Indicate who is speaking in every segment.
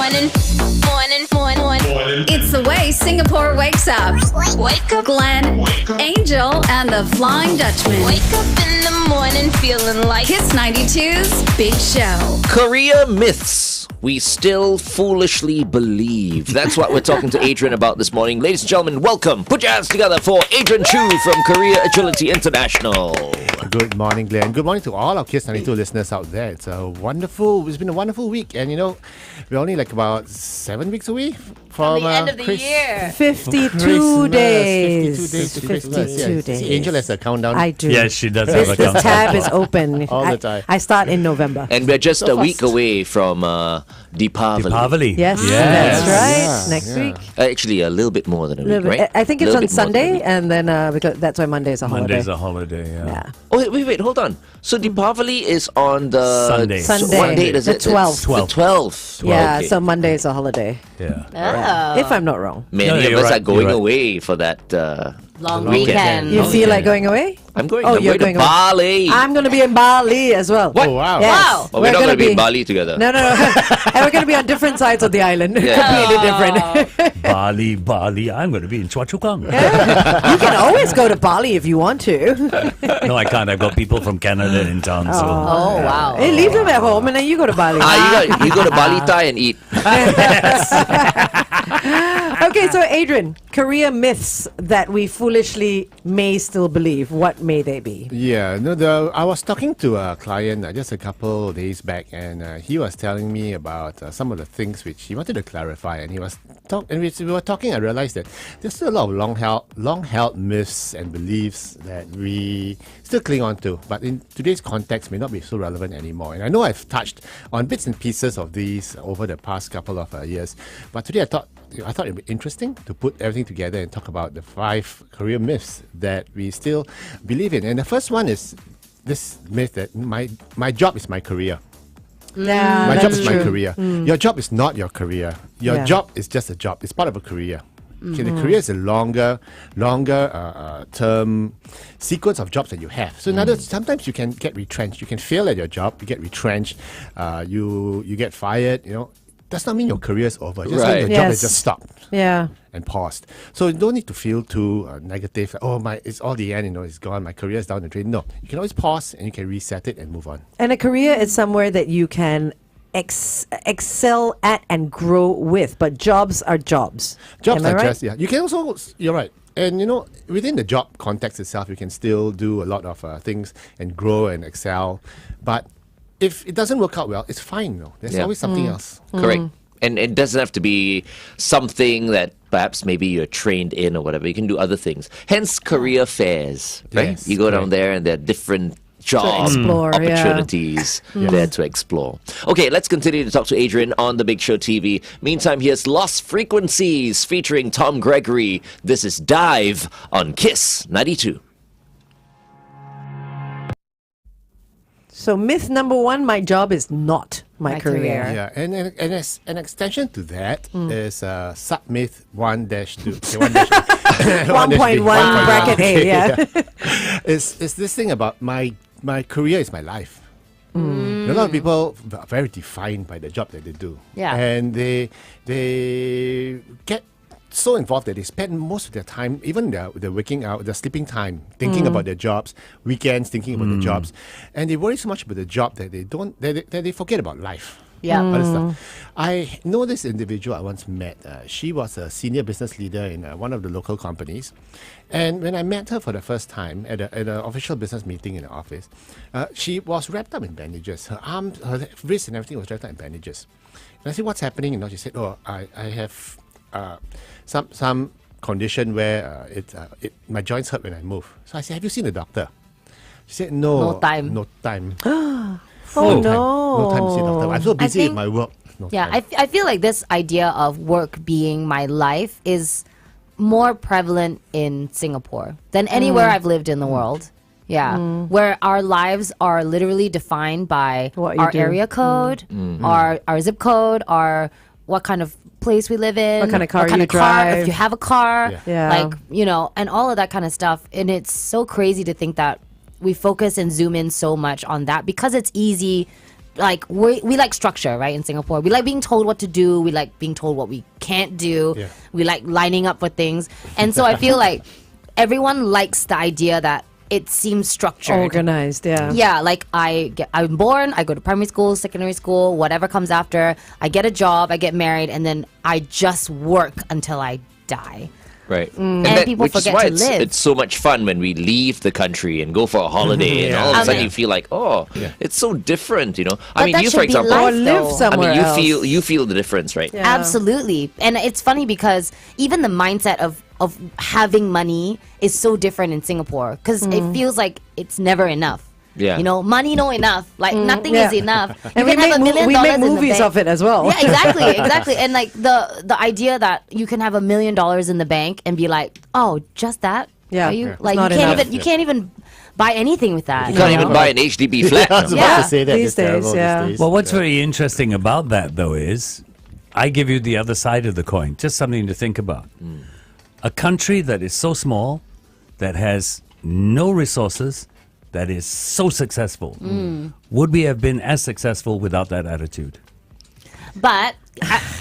Speaker 1: Morning.
Speaker 2: It's the way Singapore wakes up.
Speaker 1: Wake up.
Speaker 2: Glenn, Angel, and the Flying Dutchman.
Speaker 1: Wake up in the morning feeling like
Speaker 2: Kiss 92's Big Show.
Speaker 3: Career myths we still foolishly believe. That's what we're talking to Adrian about this morning. Ladies and gentlemen, welcome. Put your hands together for Adrian Choo from Career Agility International.
Speaker 4: Good morning, Glenn. Good morning to all our Kiss 92 listeners out there. It's been a wonderful week. And we're only like about 7 weeks away from
Speaker 5: the end of the year.
Speaker 6: 52 days.
Speaker 4: 52 days. See, Angel has a countdown.
Speaker 6: I do.
Speaker 5: Yes, she does have a
Speaker 6: This
Speaker 5: countdown.
Speaker 6: tab is open.
Speaker 4: All the time.
Speaker 6: I start in November.
Speaker 3: And we're just
Speaker 6: So
Speaker 3: a week
Speaker 6: fast.
Speaker 3: away from Deepavali.
Speaker 5: Deepavali.
Speaker 6: Yes,
Speaker 5: Yes.
Speaker 6: that's right.
Speaker 4: Yeah,
Speaker 6: Next
Speaker 4: yeah.
Speaker 6: week.
Speaker 3: Actually, a little bit more than a week,
Speaker 6: Little bit.
Speaker 3: right?
Speaker 6: I think it's
Speaker 3: Little
Speaker 6: on
Speaker 3: bit more than a
Speaker 6: Sunday,
Speaker 3: week.
Speaker 6: and then because that's why Monday is a holiday.
Speaker 5: Monday's a holiday, yeah.
Speaker 6: Yeah.
Speaker 3: Oh, wait, hold on. So Deepavali is on the...
Speaker 5: Sunday.
Speaker 3: So
Speaker 6: Sunday.
Speaker 3: what date is
Speaker 6: The
Speaker 3: it?
Speaker 6: 12th.
Speaker 3: It's the 12th.
Speaker 6: Yeah,
Speaker 3: Okay.
Speaker 6: so Monday is a holiday.
Speaker 5: Yeah.
Speaker 6: Yeah. If I'm not wrong.
Speaker 3: Many
Speaker 5: No,
Speaker 3: of
Speaker 5: you're
Speaker 3: us
Speaker 5: right,
Speaker 3: are going
Speaker 5: you're right.
Speaker 3: away for that
Speaker 1: long
Speaker 3: weekend.
Speaker 1: weekend.
Speaker 6: You
Speaker 5: Oh,
Speaker 6: feel
Speaker 5: yeah.
Speaker 6: like going away?
Speaker 3: I'm going.
Speaker 6: Oh,
Speaker 3: I'm
Speaker 6: you're
Speaker 3: going to
Speaker 6: going away.
Speaker 3: Bali.
Speaker 6: I'm going to be in Bali as well.
Speaker 3: What?
Speaker 4: Oh, wow.
Speaker 6: Yes.
Speaker 1: Wow.
Speaker 3: Oh, we're not going to be in Bali together.
Speaker 6: No. And we're going to be on different sides of the island.
Speaker 3: Yeah.
Speaker 6: Completely different.
Speaker 5: Bali. I'm going to be in Chua Chu Kang.
Speaker 6: You can always go to Bali if you want to.
Speaker 5: No, I can't. I've got people from Canada in town. So.
Speaker 1: Oh, wow.
Speaker 6: Hey, leave them at home and then you go to Bali.
Speaker 3: You go to Bali Thai and eat.
Speaker 6: Okay, so Adrian, career myths that we foolishly may still believe. What may they be?
Speaker 4: Yeah, I was talking to a client just a couple of days back, and he was telling me about some of the things which he wanted to clarify. And we were talking. I realized that there's still a lot of long-held myths and beliefs that we still cling on to, but in today's context may not be so relevant anymore. And I know I've touched on bits and pieces of these over the past couple of years, but today I thought it'd be interesting to put everything together and talk about the 5 career myths that we still believe in. And the first one is this myth that my job is my career.
Speaker 6: Yeah,
Speaker 4: My job
Speaker 6: that's
Speaker 4: is my
Speaker 6: true.
Speaker 4: career. Your job is not your career. Your
Speaker 6: Yeah.
Speaker 4: job is just a job. It's part of a career. Okay, the career is a longer term sequence of jobs that you have. So in other words, sometimes you can get retrenched. You can fail at your job. You get retrenched. You get fired. Does not mean your career is over. Just
Speaker 3: Right.
Speaker 4: mean your job has
Speaker 6: Yes.
Speaker 4: just stopped
Speaker 6: Yeah.
Speaker 4: and paused. So you don't need to feel too negative. It's all the end. It's gone. My career is down the drain. No, you can always pause and you can reset it and move on.
Speaker 6: And a career is somewhere that you can excel at and grow with, but jobs are jobs.
Speaker 4: Jobs
Speaker 6: Am I
Speaker 4: are
Speaker 6: right?
Speaker 4: just, yeah. You can also, you're right. And within the job context itself, you can still do a lot of things and grow and excel. But if it doesn't work out well, it's fine. There's
Speaker 3: Yeah.
Speaker 4: always something else.
Speaker 3: Correct. And it doesn't have to be something that perhaps maybe you're trained in or whatever. You can do other things. Hence career fairs, right?
Speaker 4: Yes,
Speaker 3: You go down
Speaker 4: correct.
Speaker 3: there and there are different job
Speaker 6: explore, yeah.
Speaker 3: opportunities there to explore. Okay, let's continue to talk to Adrian on the Big Show TV. Meantime, here's Lost Frequencies featuring Tom Gregory. This is Dive on Kiss 92.
Speaker 6: So myth number 1, my job is not my
Speaker 1: My
Speaker 6: career.
Speaker 1: career.
Speaker 4: Yeah, and as an extension to that is sub-myth 1-2. 1.1
Speaker 6: bracket A, yeah.
Speaker 4: It's this thing about my career is my life. A lot of people are very defined by the job that they do.
Speaker 1: Yeah.
Speaker 4: And they get so involved that they spend most of their time, even their waking out, their sleeping time, thinking about their jobs, weekends thinking about their jobs, and they worry so much about the job that they forget about life.
Speaker 1: Yeah.
Speaker 4: Other stuff. I know this individual I once met. She was a senior business leader in one of the local companies, and when I met her for the first time at an official business meeting in the office, she was wrapped up in bandages. Her arms, her wrists, and everything was wrapped up in bandages. And I said, "What's happening?" She said, "Oh, I have some condition where my joints hurt when I move." So I said, "Have you seen a doctor?" She said, "No,
Speaker 1: No time.
Speaker 4: no time."
Speaker 6: Oh,
Speaker 4: No time to see a doctor. I'm so busy with
Speaker 1: think-
Speaker 4: my work. No
Speaker 1: Yeah,
Speaker 4: time.
Speaker 1: I feel like this idea of work being my life is more prevalent in Singapore than anywhere I've lived in the world. Yeah, where our lives are literally defined by
Speaker 6: What you
Speaker 1: our
Speaker 6: do.
Speaker 1: area code, our zip code, our what kind of place we live in,
Speaker 6: What kind of car
Speaker 1: what kind
Speaker 6: you
Speaker 1: of car,
Speaker 6: drive.
Speaker 1: if you have a car,
Speaker 6: Yeah.
Speaker 1: like and all of that kind of stuff. And it's so crazy to think that we focus and zoom in so much on that because it's easy like we like structure, right? In Singapore, we like being told what to do. We like being told what we can't do.
Speaker 4: Yeah.
Speaker 1: We like lining up for things, and so I feel like everyone likes the idea that it seems structured.
Speaker 6: Organized, yeah.
Speaker 1: Yeah, like I'm born, I go to primary school, secondary school, whatever comes after. I get a job, I get married, and then I just work until I die.
Speaker 3: Right.
Speaker 1: And
Speaker 3: that-
Speaker 1: people
Speaker 3: which is
Speaker 1: forget
Speaker 3: why
Speaker 1: to live.
Speaker 3: it's so much fun when we leave the country and go for a holiday, and all of a sudden
Speaker 1: Yeah.
Speaker 3: you feel like, oh, it's so different, you know. I
Speaker 1: But
Speaker 3: mean,
Speaker 1: that
Speaker 3: you,
Speaker 1: should
Speaker 3: for
Speaker 1: be
Speaker 3: example,
Speaker 1: life,
Speaker 6: Or live
Speaker 1: though.
Speaker 3: I
Speaker 6: somewhere
Speaker 3: mean,
Speaker 6: else.
Speaker 3: you feel the difference, right?
Speaker 6: Yeah.
Speaker 1: Absolutely. And it's funny because even the mindset of having money is so different in Singapore because it feels like it's never enough.
Speaker 3: Yeah.
Speaker 1: You know, money no enough. Like nothing
Speaker 6: Yeah.
Speaker 1: is enough.
Speaker 6: And
Speaker 1: You
Speaker 6: we
Speaker 1: can have
Speaker 6: make,
Speaker 1: $1 million
Speaker 6: we make
Speaker 1: in the
Speaker 6: movies
Speaker 1: bank.
Speaker 6: of it as well.
Speaker 1: Yeah, exactly, exactly. And like the idea that you can have $1 million in the bank and be like, oh, just that?
Speaker 6: Yeah.
Speaker 1: Are you
Speaker 6: Yeah.
Speaker 1: like
Speaker 6: Not
Speaker 1: you can't
Speaker 6: enough.
Speaker 1: even you can't even buy anything with that?
Speaker 3: You can't
Speaker 1: know?
Speaker 3: even buy an HDB flat.
Speaker 4: I was
Speaker 3: now.
Speaker 4: about
Speaker 1: Yeah.
Speaker 4: to say that.
Speaker 6: These
Speaker 4: It's terrible
Speaker 6: days, yeah.
Speaker 4: these days.
Speaker 5: Well, what's very interesting about that, though, is I give you the other side of the coin, just something to think about. A country that is so small, that has no resources, that is so successful, would we have been as successful without that attitude?
Speaker 1: But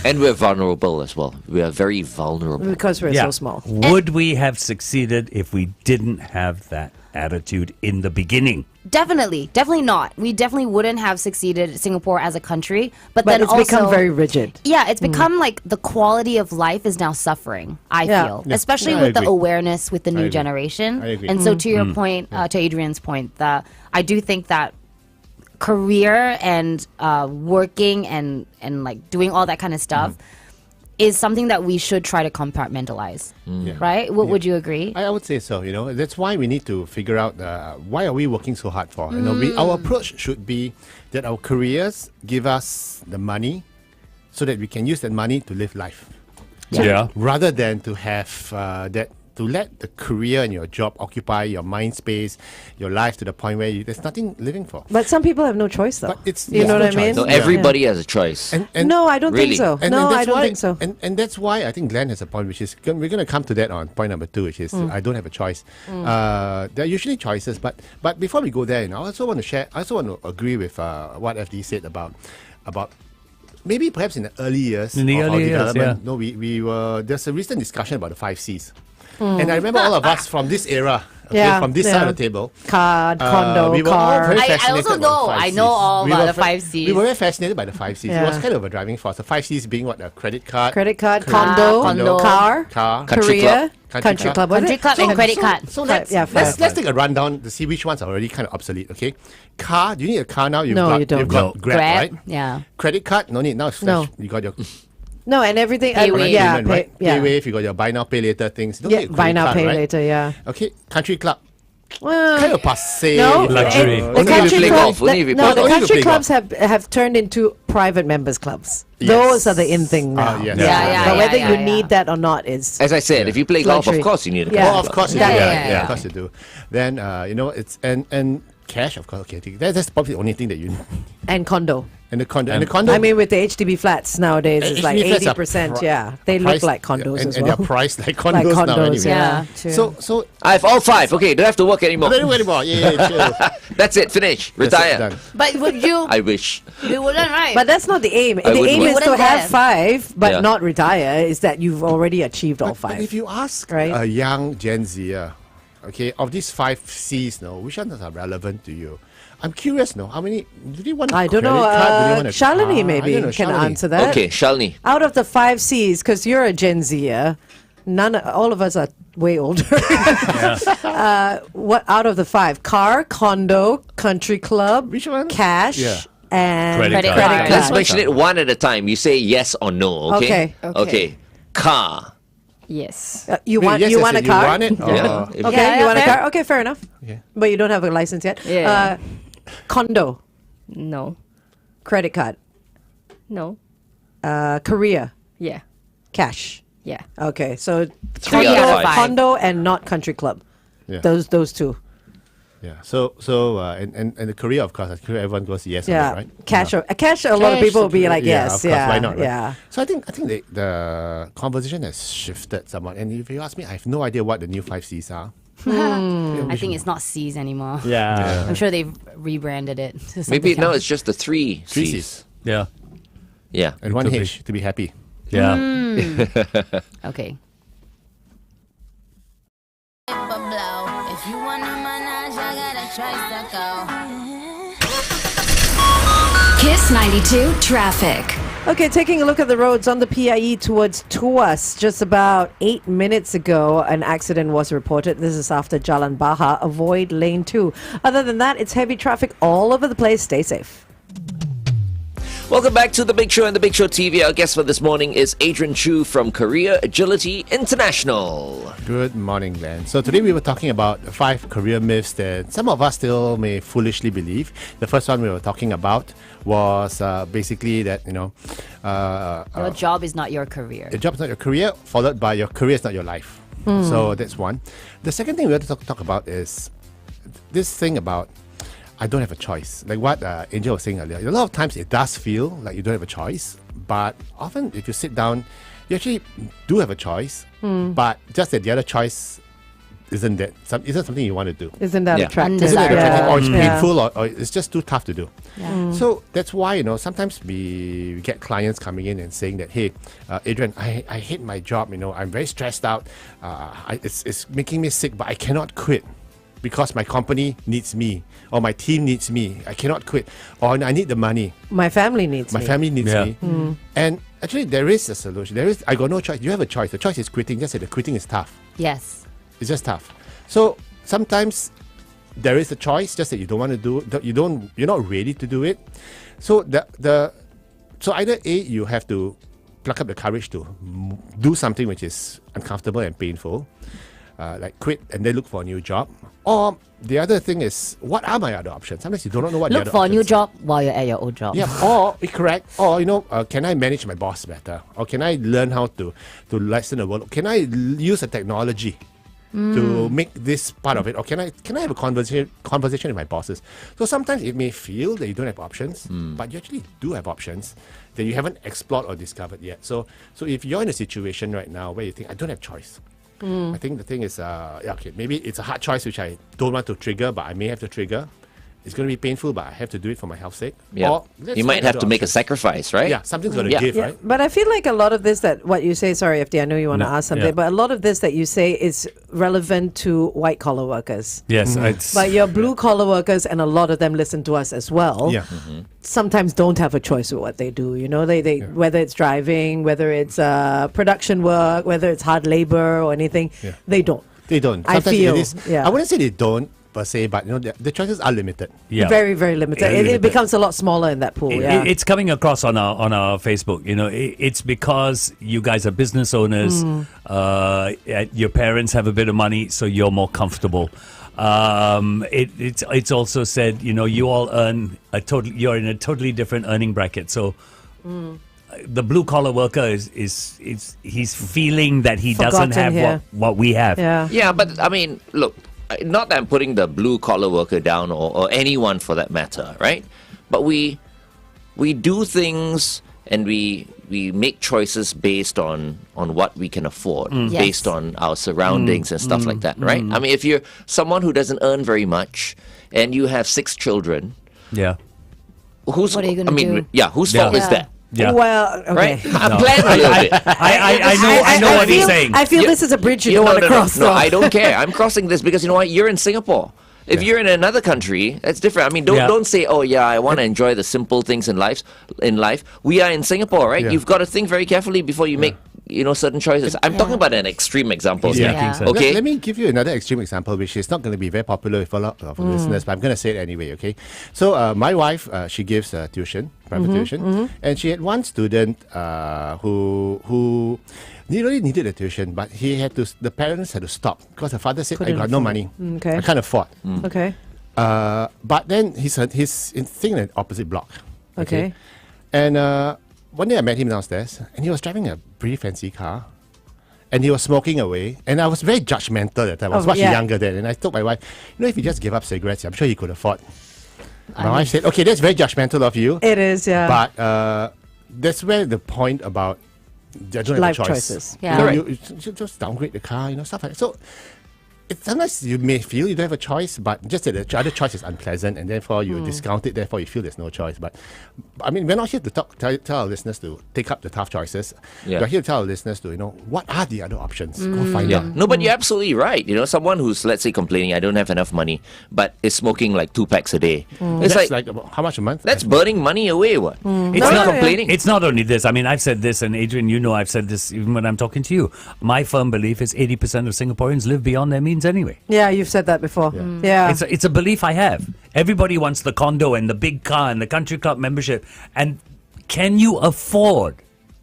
Speaker 3: And we're vulnerable as well. We are very vulnerable.
Speaker 6: Because we're so small.
Speaker 5: Would we have succeeded if we didn't have that attitude in the beginning?
Speaker 1: definitely not. We definitely wouldn't have succeeded Singapore as a country. But
Speaker 6: But
Speaker 1: then
Speaker 6: it's
Speaker 1: also,
Speaker 6: become very rigid.
Speaker 1: Yeah, it's become like the quality of life is now suffering, I
Speaker 6: Yeah.
Speaker 1: feel.
Speaker 4: Yeah.
Speaker 1: Especially
Speaker 4: Yeah, I
Speaker 1: with the
Speaker 4: agree.
Speaker 1: awareness with the new
Speaker 4: agree.
Speaker 1: generation.
Speaker 4: I agree.
Speaker 1: And so to your point, to Adrian's point, that I do think that career and working and like doing all that kind of stuff is something that we should try to compartmentalize. Right? Would you agree?
Speaker 4: I would say so. You know, that's why we need to figure out why are we working so hard for. You know, our approach should be that our careers give us the money, so that we can use that money to live life,
Speaker 5: Yeah.
Speaker 4: rather than to have that. To let the career and your job occupy your mind space, your life to the point where there's nothing living for.
Speaker 6: But some people have no choice, though.
Speaker 4: But it's
Speaker 6: you know
Speaker 4: no
Speaker 6: what I mean?
Speaker 4: choice.
Speaker 3: No,
Speaker 4: Yeah.
Speaker 3: everybody has a choice.
Speaker 4: And
Speaker 6: No, I don't
Speaker 3: Really?
Speaker 6: think so.
Speaker 4: And
Speaker 6: No,
Speaker 4: that's
Speaker 6: I don't
Speaker 4: why,
Speaker 6: think so.
Speaker 4: And that's why I think Glenn has a point, which is we're going to come to that on point number 2, which is I don't have a choice. There are usually choices, but before we go there, you know, I also want to agree with what FD said about maybe perhaps in the early years
Speaker 5: In the
Speaker 4: of our
Speaker 5: early years,
Speaker 4: development.
Speaker 5: yeah.
Speaker 4: No, we were there's a recent discussion about the 5 C's. And I remember all of us from this era,
Speaker 6: Yeah,
Speaker 4: from this
Speaker 6: yeah.
Speaker 4: side of the table,
Speaker 6: Card, condo,
Speaker 4: we were all
Speaker 6: car.
Speaker 4: very
Speaker 1: I
Speaker 4: fascinated
Speaker 1: also
Speaker 4: about
Speaker 1: know-
Speaker 4: the 5
Speaker 1: I know
Speaker 4: Cs.
Speaker 1: all
Speaker 4: We
Speaker 1: about
Speaker 4: were
Speaker 1: the
Speaker 4: fa-
Speaker 1: 5 Cs.
Speaker 4: We were very fascinated by the 5 Cs. It was
Speaker 6: Yeah.
Speaker 4: kind of a driving force. The 5 Cs being what? A credit card,
Speaker 6: Credit card,
Speaker 1: Condo,
Speaker 6: condo, car,
Speaker 3: Country
Speaker 6: career,
Speaker 3: club.
Speaker 6: country club. was
Speaker 1: Country
Speaker 6: it?
Speaker 1: club and credit card.
Speaker 4: So let's,
Speaker 6: Yeah,
Speaker 4: let's,
Speaker 6: five.
Speaker 4: let's take a rundown to see which ones are already kind of obsolete, okay? Car, do you need a car now?
Speaker 6: No, you don't.
Speaker 4: You've got
Speaker 5: No.
Speaker 4: Grab, right?
Speaker 1: Yeah.
Speaker 4: Credit card, no need. Now it's
Speaker 6: No.
Speaker 4: flash. You got your
Speaker 6: No, and everything.
Speaker 1: Paywave.
Speaker 6: Yeah,
Speaker 4: payment, right?
Speaker 6: yeah.
Speaker 4: Paywave, you got your buy now, pay later things. You don't
Speaker 6: Yeah,
Speaker 4: need a
Speaker 6: buy
Speaker 4: credit
Speaker 6: now,
Speaker 4: card,
Speaker 6: pay
Speaker 4: right?
Speaker 6: later. Yeah.
Speaker 4: Okay, country club.
Speaker 6: Well,
Speaker 4: Kind of passe.
Speaker 6: no,
Speaker 5: Luxury.
Speaker 6: The
Speaker 3: Only if you
Speaker 6: country
Speaker 3: play
Speaker 6: club-
Speaker 3: golf, only if you
Speaker 6: no,
Speaker 3: play
Speaker 6: the
Speaker 3: golf.
Speaker 4: Only if you
Speaker 6: country
Speaker 4: play
Speaker 6: clubs have turned into private members clubs.
Speaker 4: Yes.
Speaker 6: Those are the in thing now.
Speaker 4: yes.
Speaker 1: Yeah,
Speaker 6: But whether
Speaker 1: yeah,
Speaker 6: you
Speaker 1: yeah.
Speaker 6: need that or not is
Speaker 3: As I said, if you play golf,
Speaker 6: Luxury.
Speaker 3: of course you need a
Speaker 6: Yeah.
Speaker 3: golf
Speaker 4: Oh, of
Speaker 3: club.
Speaker 4: course you
Speaker 1: Yeah,
Speaker 4: do.
Speaker 1: yeah,
Speaker 4: right?
Speaker 1: yeah.
Speaker 4: Of course you do. Then you know it's and cash, of course. Okay, I think that's probably the only thing that you need.
Speaker 6: and condo.
Speaker 4: And the condo.
Speaker 6: I mean, with the HDB flats nowadays, it's like
Speaker 4: HDB flats are
Speaker 6: 80%.
Speaker 4: pri-
Speaker 6: Yeah, they look
Speaker 4: priced-
Speaker 6: like condos
Speaker 4: and,
Speaker 6: as
Speaker 4: and
Speaker 6: well.
Speaker 4: they're priced like condos,
Speaker 6: Like
Speaker 4: now.
Speaker 6: condos,
Speaker 4: Anyway.
Speaker 1: Yeah.
Speaker 6: true.
Speaker 4: So
Speaker 3: I have all 5. Okay, don't have to work anymore.
Speaker 4: don't anymore. Yeah, chill.
Speaker 3: That's it. Finish.
Speaker 4: That's it,
Speaker 3: Retire.
Speaker 4: done.
Speaker 1: But would you?
Speaker 3: I wish.
Speaker 1: You wouldn't, right?
Speaker 6: But that's not the aim.
Speaker 3: I
Speaker 6: The
Speaker 3: wouldn't
Speaker 6: aim
Speaker 3: want-
Speaker 6: is to
Speaker 1: Wouldn't
Speaker 6: have
Speaker 1: dare.
Speaker 6: 5, but
Speaker 3: Yeah.
Speaker 6: not retire. Is that you've already achieved all
Speaker 4: But
Speaker 6: 5.
Speaker 4: if you ask
Speaker 6: Right.
Speaker 4: a young Gen Zer, okay, of these 5 C's, no, which ones are relevant to you? I'm curious, no, how many? Do they want? A
Speaker 6: I don't know.
Speaker 4: credit card? Do they want a
Speaker 6: Shalini
Speaker 4: car?
Speaker 6: maybe
Speaker 4: I don't know,
Speaker 6: can
Speaker 4: Shalini.
Speaker 6: answer that.
Speaker 3: Okay, Shalini.
Speaker 6: Out of the 5 C's, because you're a Gen Zer, all of us are way older. What out of the 5? Car, condo, country club,
Speaker 4: Which one?
Speaker 6: cash,
Speaker 4: Yeah.
Speaker 6: and
Speaker 5: Credit
Speaker 1: card.
Speaker 6: card.
Speaker 3: Let's mention it one at a time. You say yes or no. Okay.
Speaker 6: Okay.
Speaker 3: Car.
Speaker 7: Yes.
Speaker 6: You
Speaker 4: Wait,
Speaker 6: want
Speaker 4: yes,
Speaker 6: you
Speaker 4: yes,
Speaker 6: want a
Speaker 4: yes,
Speaker 6: car?
Speaker 4: You want it?
Speaker 3: Yeah.
Speaker 4: If-
Speaker 6: Okay,
Speaker 1: Yeah,
Speaker 6: you want a
Speaker 1: fair.
Speaker 6: car? Okay, fair enough.
Speaker 4: Yeah.
Speaker 6: But you don't have a license yet.
Speaker 7: Yeah.
Speaker 6: Condo,
Speaker 7: No.
Speaker 6: credit card,
Speaker 7: No.
Speaker 6: career,
Speaker 7: Yeah.
Speaker 6: cash.
Speaker 7: Yeah.
Speaker 6: Okay, so
Speaker 3: 3 out of
Speaker 6: condo,
Speaker 3: 5.
Speaker 6: condo and not country club.
Speaker 4: Yeah.
Speaker 6: Those two.
Speaker 4: Yeah. So and the career, of course, everyone goes yes.
Speaker 6: Yeah,
Speaker 4: on that, right?
Speaker 6: cash.
Speaker 4: Yeah.
Speaker 6: Or, cash. A lot of
Speaker 1: Cash,
Speaker 6: people will be like
Speaker 4: Yeah,
Speaker 6: yes.
Speaker 4: of course,
Speaker 6: Yeah.
Speaker 4: why not? Right?
Speaker 6: Yeah.
Speaker 4: So I think the conversation has shifted somewhat. And if you ask me, I have no idea what the new 5 C's are.
Speaker 1: I think it's not C's anymore.
Speaker 5: Yeah.
Speaker 1: I'm sure they've rebranded it. To
Speaker 3: Maybe
Speaker 1: something
Speaker 3: no,
Speaker 1: else.
Speaker 3: it's just the three
Speaker 4: Three
Speaker 3: C's.
Speaker 4: C's
Speaker 5: Yeah.
Speaker 3: Yeah.
Speaker 4: and one
Speaker 5: Could be.
Speaker 4: H to be happy.
Speaker 5: Yeah.
Speaker 1: Okay.
Speaker 8: If you want to manage, I got a tricycle.
Speaker 2: Kiss 92 traffic.
Speaker 6: Okay, taking a look at the roads on the PIE towards Tuas. Just about 8 minutes ago, an accident was reported. This is after Jalan Baha. Avoid lane 2. Other than that, it's heavy traffic all over the place. Stay safe.
Speaker 3: Welcome back to The Big Show and The Big Show TV. Our guest for this morning is Adrian Choo from Career Agility International.
Speaker 4: Good morning, Glenn. So today we were talking about 5 career myths that some of us still may foolishly believe. The first one we were talking about was basically that,
Speaker 1: Your job is not your career.
Speaker 4: your job is not your career, followed by your career is not your life. So that's one. The second thing we want to talk about is this thing about I don't have a choice. Like what Angel was saying earlier. A lot of times it does feel like you don't have a choice, but often if you sit down, you actually do have a choice, but just that the other choice isn't something you want to do.
Speaker 6: Isn't that
Speaker 3: Yeah.
Speaker 6: attractive?
Speaker 4: Isn't it
Speaker 1: Desirable.
Speaker 4: attractive, or it's
Speaker 6: Yeah.
Speaker 4: painful, or it's just too tough to do.
Speaker 1: Yeah.
Speaker 4: So that's why, sometimes we get clients coming in and saying that, hey, Adrian, I hate my job, I'm very stressed out. It's making me sick, but I cannot quit because my company needs me or my team needs me. I cannot quit. Or I need the money.
Speaker 6: My family needs
Speaker 4: My
Speaker 6: me.
Speaker 4: family needs
Speaker 5: Yeah.
Speaker 4: me. And actually, there is a solution. I got no choice. You have a choice. The choice is quitting. Just that the quitting is tough.
Speaker 1: Yes.
Speaker 4: It's just tough. So sometimes there is a choice, just that you don't want to do. You're not ready to do it. So so either A, you have to pluck up the courage to do something which is uncomfortable and painful, like quit and then look for a new job. Or the other thing is, what are my other options? Sometimes you don't know what the
Speaker 1: Look
Speaker 4: other
Speaker 1: for a new
Speaker 4: options are.
Speaker 1: job while you're at your old job.
Speaker 4: Yeah, or correct. Or can I manage my boss better? Or can I learn how to lessen the work? Can I use a technology to make this part of it? Or can I have a conversation with my bosses? So sometimes it may feel that you don't have options, but you actually do have options that you haven't explored or discovered yet. So if you're in a situation right now where you think I don't have choice, I think the thing is, okay, maybe it's a hard choice which I don't want to trigger, but I may have to trigger. It's going to be painful, but I have to do it for my health's sake.
Speaker 3: Yeah.
Speaker 4: Or let's
Speaker 3: You might
Speaker 4: find
Speaker 3: have
Speaker 4: other
Speaker 3: to make a
Speaker 4: options.
Speaker 3: sacrifice, right?
Speaker 4: Yeah, something's got to
Speaker 3: Yeah.
Speaker 4: give,
Speaker 6: Yeah,
Speaker 4: right?
Speaker 6: but I feel like a lot of this what you say, sorry, FD, I know you want to
Speaker 5: No,
Speaker 6: ask something,
Speaker 5: yeah.
Speaker 6: but a lot of this that you say is relevant to white collar workers.
Speaker 5: Yes. It's,
Speaker 6: But your blue collar workers, and a lot of them listen to us as well,
Speaker 4: Yeah.
Speaker 6: sometimes don't have a choice with what they do. They whether it's driving, whether it's production work, whether it's hard labor or anything,
Speaker 4: Yeah.
Speaker 6: they don't.
Speaker 4: They don't.
Speaker 6: I
Speaker 4: Sometimes
Speaker 6: feel,
Speaker 4: it is.
Speaker 6: yeah.
Speaker 4: I wouldn't say they don't per se, but the choices are limited.
Speaker 5: yeah.
Speaker 6: Very, very limited.
Speaker 5: Very
Speaker 6: It
Speaker 5: limited.
Speaker 6: becomes a lot smaller in that pool. Yeah.
Speaker 5: It's coming across on our Facebook. It's because you guys are business owners. Your parents have a bit of money, so you're more comfortable. It's also said, you all earn you're in a totally different earning bracket. So the blue collar worker he's feeling that he doesn't
Speaker 6: Forgotten
Speaker 5: have
Speaker 6: here.
Speaker 5: what we have.
Speaker 6: Yeah.
Speaker 3: Yeah, but I mean, look, not that I'm putting the blue collar worker down or anyone for that matter, right? But we do things and we make choices based on what we can afford,
Speaker 1: Yes.
Speaker 3: based on our surroundings and stuff like that, right? I mean, if you're someone who doesn't earn very much and you have 6 children,
Speaker 5: Yeah.
Speaker 3: whose
Speaker 1: What are you gonna do?
Speaker 3: Yeah, whose
Speaker 5: Yeah.
Speaker 3: fault is
Speaker 1: Yeah.
Speaker 3: that?
Speaker 5: Yeah.
Speaker 6: Well, okay.
Speaker 3: Right? Plan a little bit.
Speaker 5: I know what he's
Speaker 6: feel-
Speaker 5: saying.
Speaker 6: I feel
Speaker 3: Yeah.
Speaker 6: this is a bridge you
Speaker 3: Yeah,
Speaker 6: don't
Speaker 3: no,
Speaker 6: want to
Speaker 3: no,
Speaker 6: cross.
Speaker 3: No,
Speaker 6: though.
Speaker 3: I don't care. I'm crossing this because you know what? You're in Singapore. If you're in another country, that's different. I mean, don't say, "Oh yeah, I want to enjoy the simple things in life." We are in Singapore, right?
Speaker 4: Yeah.
Speaker 3: You've got to think very carefully before you make certain choices. I'm talking about an extreme example.
Speaker 5: He's
Speaker 3: here.
Speaker 5: making
Speaker 1: Yeah.
Speaker 5: sense.
Speaker 3: Okay.
Speaker 4: Let me give you another extreme example, which is not going to be very popular with a lot of listeners, but I'm going to say it anyway, okay? So my wife, she gives tuition, private tuition, and she had one student who really needed the tuition, but the parents had to stop because the father said, I got no money.
Speaker 6: Okay.
Speaker 4: I can't afford.
Speaker 6: Okay.
Speaker 4: But then he's in the opposite block.
Speaker 6: Okay.
Speaker 4: And one day I met him downstairs, and he was driving a pretty fancy car, and he was smoking away. And I was very judgmental at that time. I was
Speaker 6: Oh,
Speaker 4: much
Speaker 6: yeah.
Speaker 4: younger then, and I told my wife, if you just give up cigarettes, I'm sure he could afford. My wife said, okay, that's very judgmental of you,
Speaker 6: It is, yeah.
Speaker 4: but that's where the point about I don't have
Speaker 6: Life
Speaker 4: a choice.
Speaker 6: choices.
Speaker 1: Yeah.
Speaker 4: You know,
Speaker 3: Correct.
Speaker 4: you just downgrade the car, stuff like that. So sometimes you may feel you don't have a choice, but just that the other choice is unpleasant, and therefore you discount it. Therefore, you feel there's no choice. But I mean, we're not here to tell our listeners to take up the tough choices.
Speaker 3: Yeah.
Speaker 4: We're here to tell our listeners to what are the other options. Go find
Speaker 3: Yeah.
Speaker 4: out.
Speaker 3: No, but you're absolutely right. Someone who's, let's say, complaining, I don't have enough money, but is smoking like 2 packs a day. It's
Speaker 4: That's
Speaker 3: like,
Speaker 4: about how much a month?
Speaker 3: that's burning money away, what?
Speaker 5: It's
Speaker 3: It's
Speaker 5: not
Speaker 3: not complaining.
Speaker 5: It's not only this. I mean, I've said this, and Adrian, I've said this even when I'm talking to you. My firm belief is 80% of Singaporeans live beyond their means anyway.
Speaker 6: Yeah, you've said that before. Yeah.
Speaker 5: It's a belief I have. Everybody wants the condo and the big car and the country club membership. And can you afford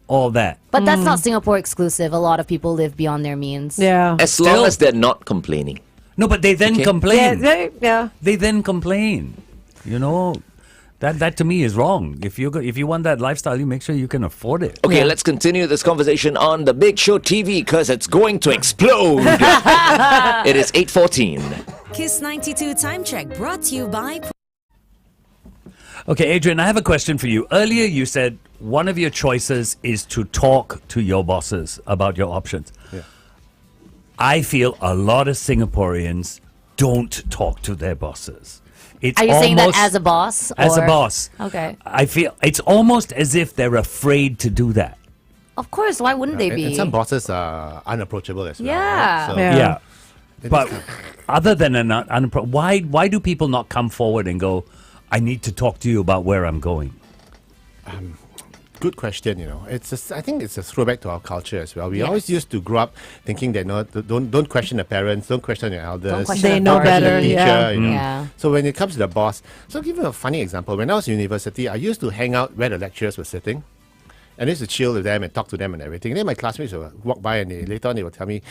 Speaker 5: all that?
Speaker 1: But that's not Singapore exclusive. A lot of people live beyond their means.
Speaker 6: Yeah.
Speaker 3: As long as they're not complaining.
Speaker 5: No, but they then
Speaker 3: Okay.
Speaker 5: complain.
Speaker 6: Yeah.
Speaker 5: They then complain. That to me is wrong. If you want that lifestyle, you make sure you can afford it.
Speaker 3: Okay, let's continue this conversation on the Big Show TV because it's going to explode. It is 8:14.
Speaker 2: Kiss 92 Time Check brought to you by.
Speaker 5: Okay, Adrian, I have a question for you. Earlier, you said one of your choices is to talk to your bosses about your options.
Speaker 4: Yeah.
Speaker 5: I feel a lot of Singaporeans don't talk to their bosses. It's
Speaker 1: Are you saying that
Speaker 5: almost-
Speaker 1: as a boss?
Speaker 5: As a
Speaker 1: or-
Speaker 5: boss.
Speaker 1: Okay.
Speaker 5: I feel it's almost as if they're afraid to do that.
Speaker 1: Of course. Why wouldn't they
Speaker 4: And
Speaker 1: be?
Speaker 4: some bosses are unapproachable as well.
Speaker 1: Yeah.
Speaker 4: Right? So
Speaker 6: Yeah.
Speaker 5: Yeah. But other than why do people not come forward and go, I need to talk to you about where I'm going?
Speaker 4: Good question. I think it's a throwback to our culture as well. We always used to grow up thinking that don't question the parents, don't question your elders,
Speaker 1: Don't question
Speaker 6: They know
Speaker 1: authority.
Speaker 6: better,
Speaker 4: the teacher.
Speaker 6: yeah.
Speaker 1: Yeah.
Speaker 4: So when it comes to the boss, so I'll give you a funny example. When I was in university, I used to hang out where the lecturers were sitting. And I used to chill with them and talk to them and everything. And then my classmates would walk by and later on they would tell me,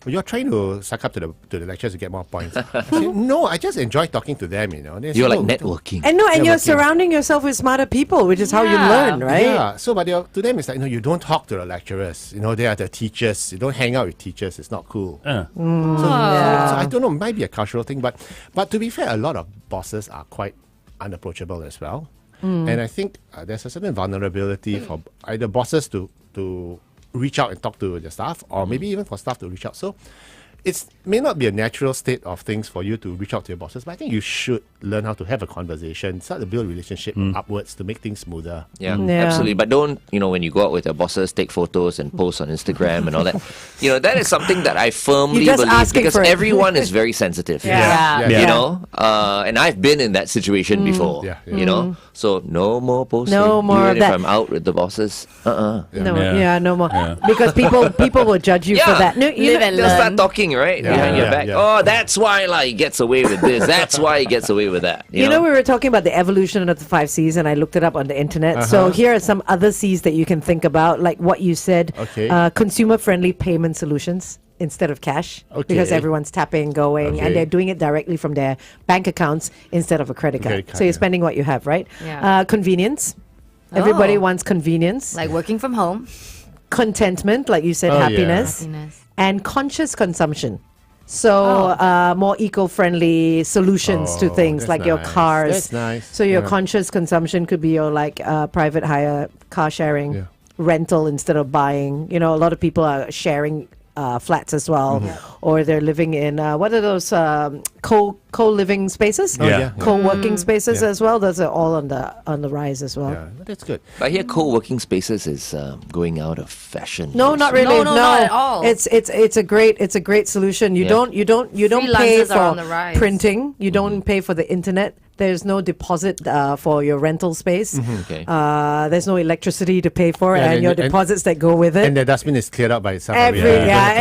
Speaker 4: well, you're trying to suck up to the lecturers to get more points. I said, no, I just enjoy talking to them, They
Speaker 3: You're
Speaker 4: said,
Speaker 3: like
Speaker 4: "Oh,
Speaker 3: networking.
Speaker 6: And you're
Speaker 4: Networking.
Speaker 6: surrounding yourself with smarter people, which is how you
Speaker 1: Yeah.
Speaker 6: learn, right?
Speaker 4: Yeah. So, but to them, it's like, you don't talk to the lecturers. They are the teachers. You don't hang out with teachers. It's not cool. So I don't know. It might be a cultural thing, but to be fair, a lot of bosses are quite unapproachable as well. And I think there's a certain vulnerability for either bosses to reach out and talk to the staff, or maybe even for staff to reach out. So it may not be a natural state of things for you to reach out to your bosses, but I think you should learn how to have a conversation, start to build a relationship upwards to make things smoother.
Speaker 3: Yeah,
Speaker 6: Yeah.
Speaker 3: absolutely. But don't, when you go out with your bosses, take photos and post on Instagram and all that. That is something that I firmly
Speaker 6: You're just
Speaker 3: believe
Speaker 6: asking
Speaker 3: because
Speaker 6: for it.
Speaker 3: everyone is very sensitive.
Speaker 1: Yeah.
Speaker 6: Yeah.
Speaker 3: And I've been in that situation before.
Speaker 4: Yeah.
Speaker 3: So no more posting.
Speaker 6: No more
Speaker 3: even
Speaker 6: of that.
Speaker 3: if I'm out with the bosses.
Speaker 6: No,
Speaker 5: Yeah.
Speaker 6: no more. Because people will judge you for that. No,
Speaker 1: Live and
Speaker 3: They'll start
Speaker 1: learn.
Speaker 3: talking, right?
Speaker 4: Yeah,
Speaker 3: Behind your
Speaker 4: yeah,
Speaker 3: back.
Speaker 4: yeah.
Speaker 3: Oh, that's why he gets away with this. That's why he gets away with that.
Speaker 6: You know, we were talking about the evolution of the 5 C's, and I looked it up on the internet. So here are some other C's that you can think about, like what you said,
Speaker 4: Okay.
Speaker 6: consumer-friendly payment solutions instead of cash, because
Speaker 4: Okay.
Speaker 6: everyone's tapping, going,
Speaker 4: Okay.
Speaker 6: and they're doing it directly from their bank accounts instead of a credit card.
Speaker 4: Credit card,
Speaker 6: So you're
Speaker 4: yeah.
Speaker 6: spending what you have, right?
Speaker 1: Yeah.
Speaker 6: Convenience. Everybody
Speaker 1: Oh.
Speaker 6: wants convenience.
Speaker 1: Like working from home.
Speaker 6: Contentment, like you said,
Speaker 4: Oh, yeah.
Speaker 6: happiness.
Speaker 1: Happiness.
Speaker 6: And conscious consumption. So more eco-friendly solutions to
Speaker 4: Oh,
Speaker 6: things
Speaker 4: that's
Speaker 6: like your
Speaker 4: nice.
Speaker 6: cars.
Speaker 4: That's nice.
Speaker 6: So your
Speaker 4: Yeah.
Speaker 6: conscious consumption could be your private hire, car sharing,
Speaker 4: Yeah.
Speaker 6: rental instead of buying. A lot of people are sharing flats as well, or they're living in what are those co-living spaces?
Speaker 5: Oh, yeah.
Speaker 6: Co-working spaces
Speaker 4: Yeah.
Speaker 6: as well. Those are all on the rise as well.
Speaker 4: Yeah, that's good.
Speaker 3: I hear co-working spaces is going out of fashion.
Speaker 6: No, not really.
Speaker 1: No, not at all.
Speaker 6: It's a great solution. You
Speaker 3: Yeah.
Speaker 6: don't pay
Speaker 1: Freelancers are on
Speaker 6: for
Speaker 1: the rise.
Speaker 6: printing. You don't pay for the internet. There's no deposit for your rental space.
Speaker 3: Okay.
Speaker 6: There's no electricity to pay for,
Speaker 4: Yeah,
Speaker 6: and
Speaker 4: and-
Speaker 6: your
Speaker 4: and-
Speaker 6: deposits that go with it.
Speaker 4: And the dustbin is cleared out by itself.
Speaker 6: and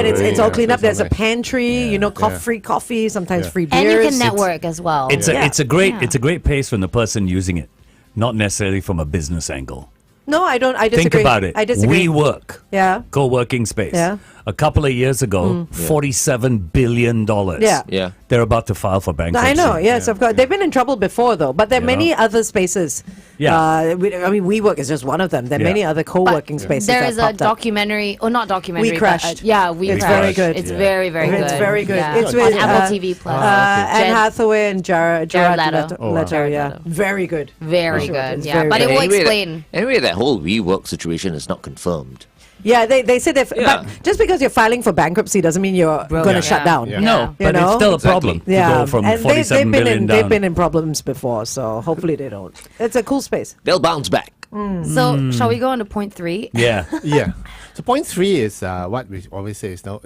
Speaker 6: it's all cleaned up. There's a
Speaker 4: pen.
Speaker 6: pantry,
Speaker 4: Yeah.
Speaker 6: free coffee, sometimes
Speaker 4: Yeah.
Speaker 6: free
Speaker 1: And
Speaker 6: beers.
Speaker 1: you can network as well.
Speaker 5: It's
Speaker 6: Yeah.
Speaker 5: a great pace from the person using it, not necessarily from a business angle.
Speaker 6: No, I don't. I disagree.
Speaker 5: Think about it.
Speaker 6: I disagree.
Speaker 5: WeWork,
Speaker 6: Yeah.
Speaker 5: co-working space.
Speaker 6: Yeah.
Speaker 5: A couple of years ago, $47 billion.
Speaker 6: Yeah.
Speaker 3: Yeah.
Speaker 5: They're about to file for bankruptcy.
Speaker 6: I know, yes, of course. They've been in trouble before, though. But there are many other spaces.
Speaker 5: Yeah.
Speaker 6: WeWork is just one of them. There are
Speaker 5: Yeah.
Speaker 6: many other co-working spaces.
Speaker 1: There
Speaker 6: that
Speaker 1: is a
Speaker 6: popped up.
Speaker 1: documentary, or not documentary.
Speaker 6: We
Speaker 1: but,
Speaker 6: Crashed.
Speaker 1: yeah, we
Speaker 6: It's
Speaker 1: Crashed.
Speaker 6: very good.
Speaker 1: It's
Speaker 5: Yeah.
Speaker 1: very, very good.
Speaker 6: It's very good.
Speaker 1: Yeah.
Speaker 6: It's
Speaker 1: on
Speaker 6: with,
Speaker 1: Apple TV Plus.
Speaker 6: Anne
Speaker 1: Jed-
Speaker 6: Hathaway and Jared
Speaker 1: Leto.
Speaker 4: Oh, wow.
Speaker 6: Leto,
Speaker 1: Jared
Speaker 6: yeah.
Speaker 1: Leto.
Speaker 6: Very good.
Speaker 1: Very
Speaker 6: Sure,
Speaker 1: good.
Speaker 6: it's
Speaker 1: Yeah,
Speaker 6: very
Speaker 1: but
Speaker 6: good.
Speaker 1: it will
Speaker 3: Anyway,
Speaker 1: explain.
Speaker 3: That whole WeWork situation is not confirmed.
Speaker 6: Yeah, they say that.
Speaker 3: Yeah.
Speaker 6: But just because you're filing for bankruptcy doesn't mean you're going to shut down.
Speaker 4: Yeah.
Speaker 5: No,
Speaker 6: You
Speaker 5: but
Speaker 6: know?
Speaker 5: it's still a
Speaker 3: Exactly.
Speaker 5: problem to
Speaker 6: Yeah,
Speaker 5: go from
Speaker 6: and
Speaker 5: 47 billion
Speaker 6: they've
Speaker 5: down.
Speaker 6: been in problems before, so hopefully they don't. It's a cool space.
Speaker 3: They'll bounce back.
Speaker 1: So shall we go on to point 3?
Speaker 5: Yeah.
Speaker 4: Yeah. So point 3 is what we always say is now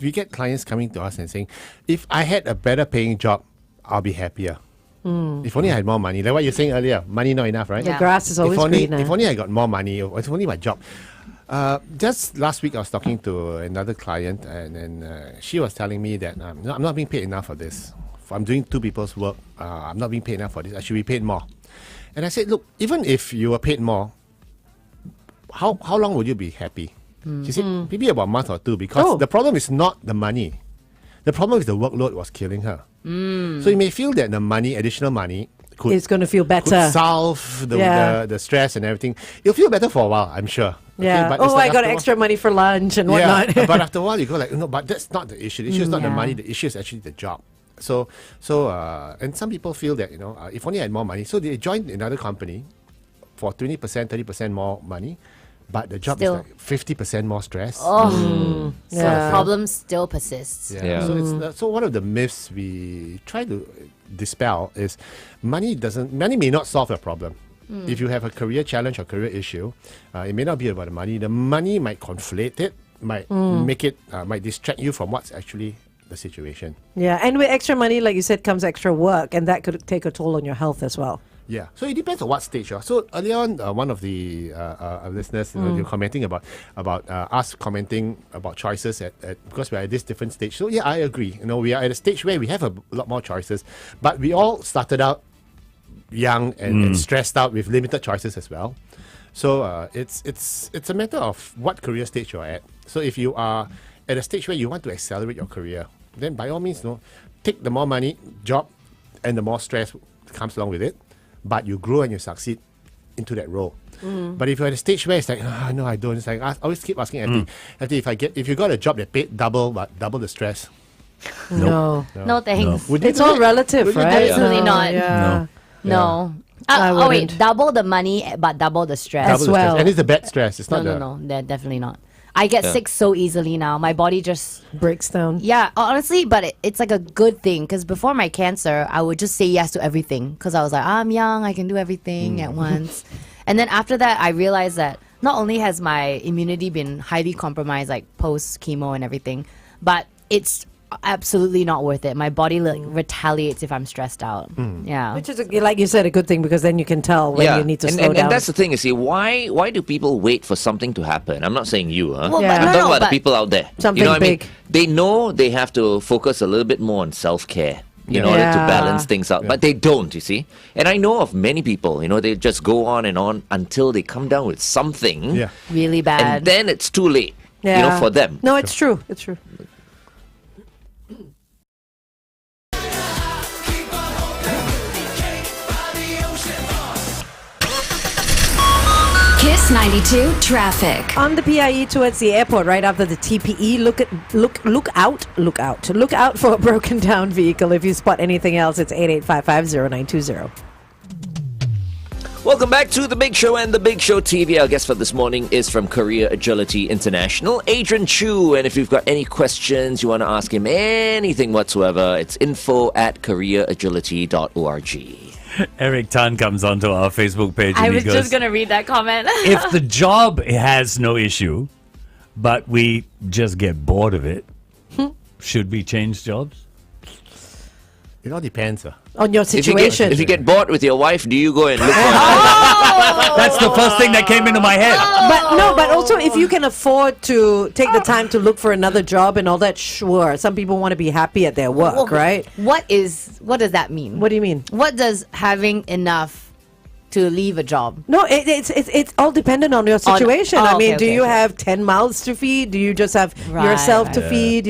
Speaker 4: we get clients coming to us and saying, if I had a better paying job, I'll be happier. If only I had more money. Like what you were saying earlier, money not enough, right?
Speaker 1: Yeah.
Speaker 6: The grass is always
Speaker 4: if only,
Speaker 6: greener.
Speaker 4: if only I got more money, or if only my job. Just last week, I was talking to another client, and then she was telling me that no, I'm not being paid enough for this. I'm doing 2 people's work. I'm not being paid enough for this. I should be paid more. And I said, look, even if you were paid more, how long would you be happy? She said, maybe about a month or 2, because the problem is not the money. The problem is the workload was killing her. So you may feel that the money, additional money,
Speaker 6: It's going to feel
Speaker 4: could
Speaker 6: better.
Speaker 4: solve
Speaker 6: Yeah.
Speaker 4: the stress and everything. You'll feel better for a while, I'm sure. Okay,
Speaker 6: Yeah.
Speaker 4: but it's
Speaker 6: Oh,
Speaker 4: like
Speaker 6: I got
Speaker 4: after a
Speaker 6: extra money for lunch and
Speaker 4: while-
Speaker 6: whatnot.
Speaker 4: Yeah, but after a while you go like, no, but that's not the issue. The issue is not the
Speaker 1: Yeah.
Speaker 4: money. The issue is actually the job. So and some people feel that if only I had more money, so they joined another company for 20%, 30% more money, but the job
Speaker 1: Still.
Speaker 4: is like 50% more stress.
Speaker 1: So
Speaker 6: Yeah.
Speaker 1: the problem still persists.
Speaker 3: Yeah.
Speaker 4: So it's so one of the myths we try to dispel is money may not solve your problem. If you have a career challenge or career issue, it may not be about the money. The money might conflate it, might make it, might distract you from what's actually the situation.
Speaker 6: Yeah, and with extra money, like you said, comes extra work, and that could take a toll on your health as well.
Speaker 4: Yeah, so it depends on what stage. So earlier on, one of the listeners, you're commenting about us commenting about choices at because we're at this different stage. So yeah, I agree. We are at a stage where we have a lot more choices, but we all started out young and stressed out with limited choices as well. So it's a matter of what career stage you're at. So if you are at a stage where you want to accelerate your career, then by all means, take the more money job and the more stress comes along with it. But you grow and you succeed into that role. But if you're at a stage where it's like, no, I don't. It's like I always keep asking FD, if you got a job that paid double but double the stress,
Speaker 6: No.
Speaker 1: No thanks.
Speaker 4: would you
Speaker 6: It's
Speaker 4: do
Speaker 6: all
Speaker 4: it?
Speaker 6: relative,
Speaker 4: Would you do
Speaker 6: right?
Speaker 4: it?
Speaker 1: Absolutely not.
Speaker 6: Yeah.
Speaker 1: No.
Speaker 6: I
Speaker 1: Oh wait,
Speaker 6: wouldn't.
Speaker 1: double the money but double the stress.
Speaker 4: Double the stress.
Speaker 6: well.
Speaker 4: And it's a bad stress. It's
Speaker 1: No,
Speaker 4: not
Speaker 1: no, definitely not. I get sick so easily now. My body just
Speaker 6: Breaks down.
Speaker 1: yeah, honestly, but it's like a good thing because before my cancer, I would just say yes to everything because I was like, I'm young, I can do everything at once. And then after that, I realized that not only has my immunity been highly compromised, like post chemo and everything, but it's absolutely not worth it. My body retaliates if I'm stressed out. Yeah.
Speaker 6: Which is, like you said, a good thing because then you can tell when you need to slow down.
Speaker 3: And that's the thing, you see, why do people wait for something to happen? I'm not saying you, huh?
Speaker 1: Well,
Speaker 6: Yeah.
Speaker 1: but
Speaker 3: I'm
Speaker 1: no,
Speaker 3: talking
Speaker 1: no,
Speaker 3: about the
Speaker 1: but
Speaker 3: people out there.
Speaker 6: Something
Speaker 3: you know what I mean?
Speaker 6: big.
Speaker 3: They know they have to focus a little bit more on self-care in order to
Speaker 6: Yeah.
Speaker 3: balance things out. But they don't, you see. And I know of many people, they just go on and on until they come down with something.
Speaker 4: Yeah.
Speaker 1: really bad.
Speaker 3: And then it's too late,
Speaker 6: Yeah.
Speaker 3: for them.
Speaker 6: No, it's true. It's true.
Speaker 9: Kiss 92 traffic.
Speaker 6: On the PIE towards the airport, right after the TPE, look out for a broken down vehicle. If you spot anything else, it's 88550920.
Speaker 3: Welcome back to The Big Show and The Big Show TV. Our guest for this morning is from Career Agility International, Adrian Choo. And if you've got any questions, you want to ask him anything whatsoever, it's info@careeragility.org.
Speaker 5: Eric Tan comes onto our Facebook page
Speaker 1: I
Speaker 5: and he
Speaker 1: was
Speaker 5: goes,
Speaker 1: just gonna read that comment.
Speaker 5: if the job has no issue, but we just get bored of it, should we change jobs?
Speaker 4: It all depends.
Speaker 6: On your situation.
Speaker 3: If you get bored with your wife, do you go and look for
Speaker 5: That's the first thing that came into my head.
Speaker 6: But also if you can afford to take the time to look for another job and all that, sure. Some people want to be happy at their work,
Speaker 1: Well,
Speaker 6: right?
Speaker 1: What does that mean?
Speaker 6: What do you mean?
Speaker 1: What does having enough to leave a job?
Speaker 6: No, it's all dependent on your situation. I mean, do you
Speaker 1: okay.
Speaker 6: have 10 mouths to feed? Do you just have
Speaker 1: Right,
Speaker 6: yourself to
Speaker 1: right.
Speaker 6: feed?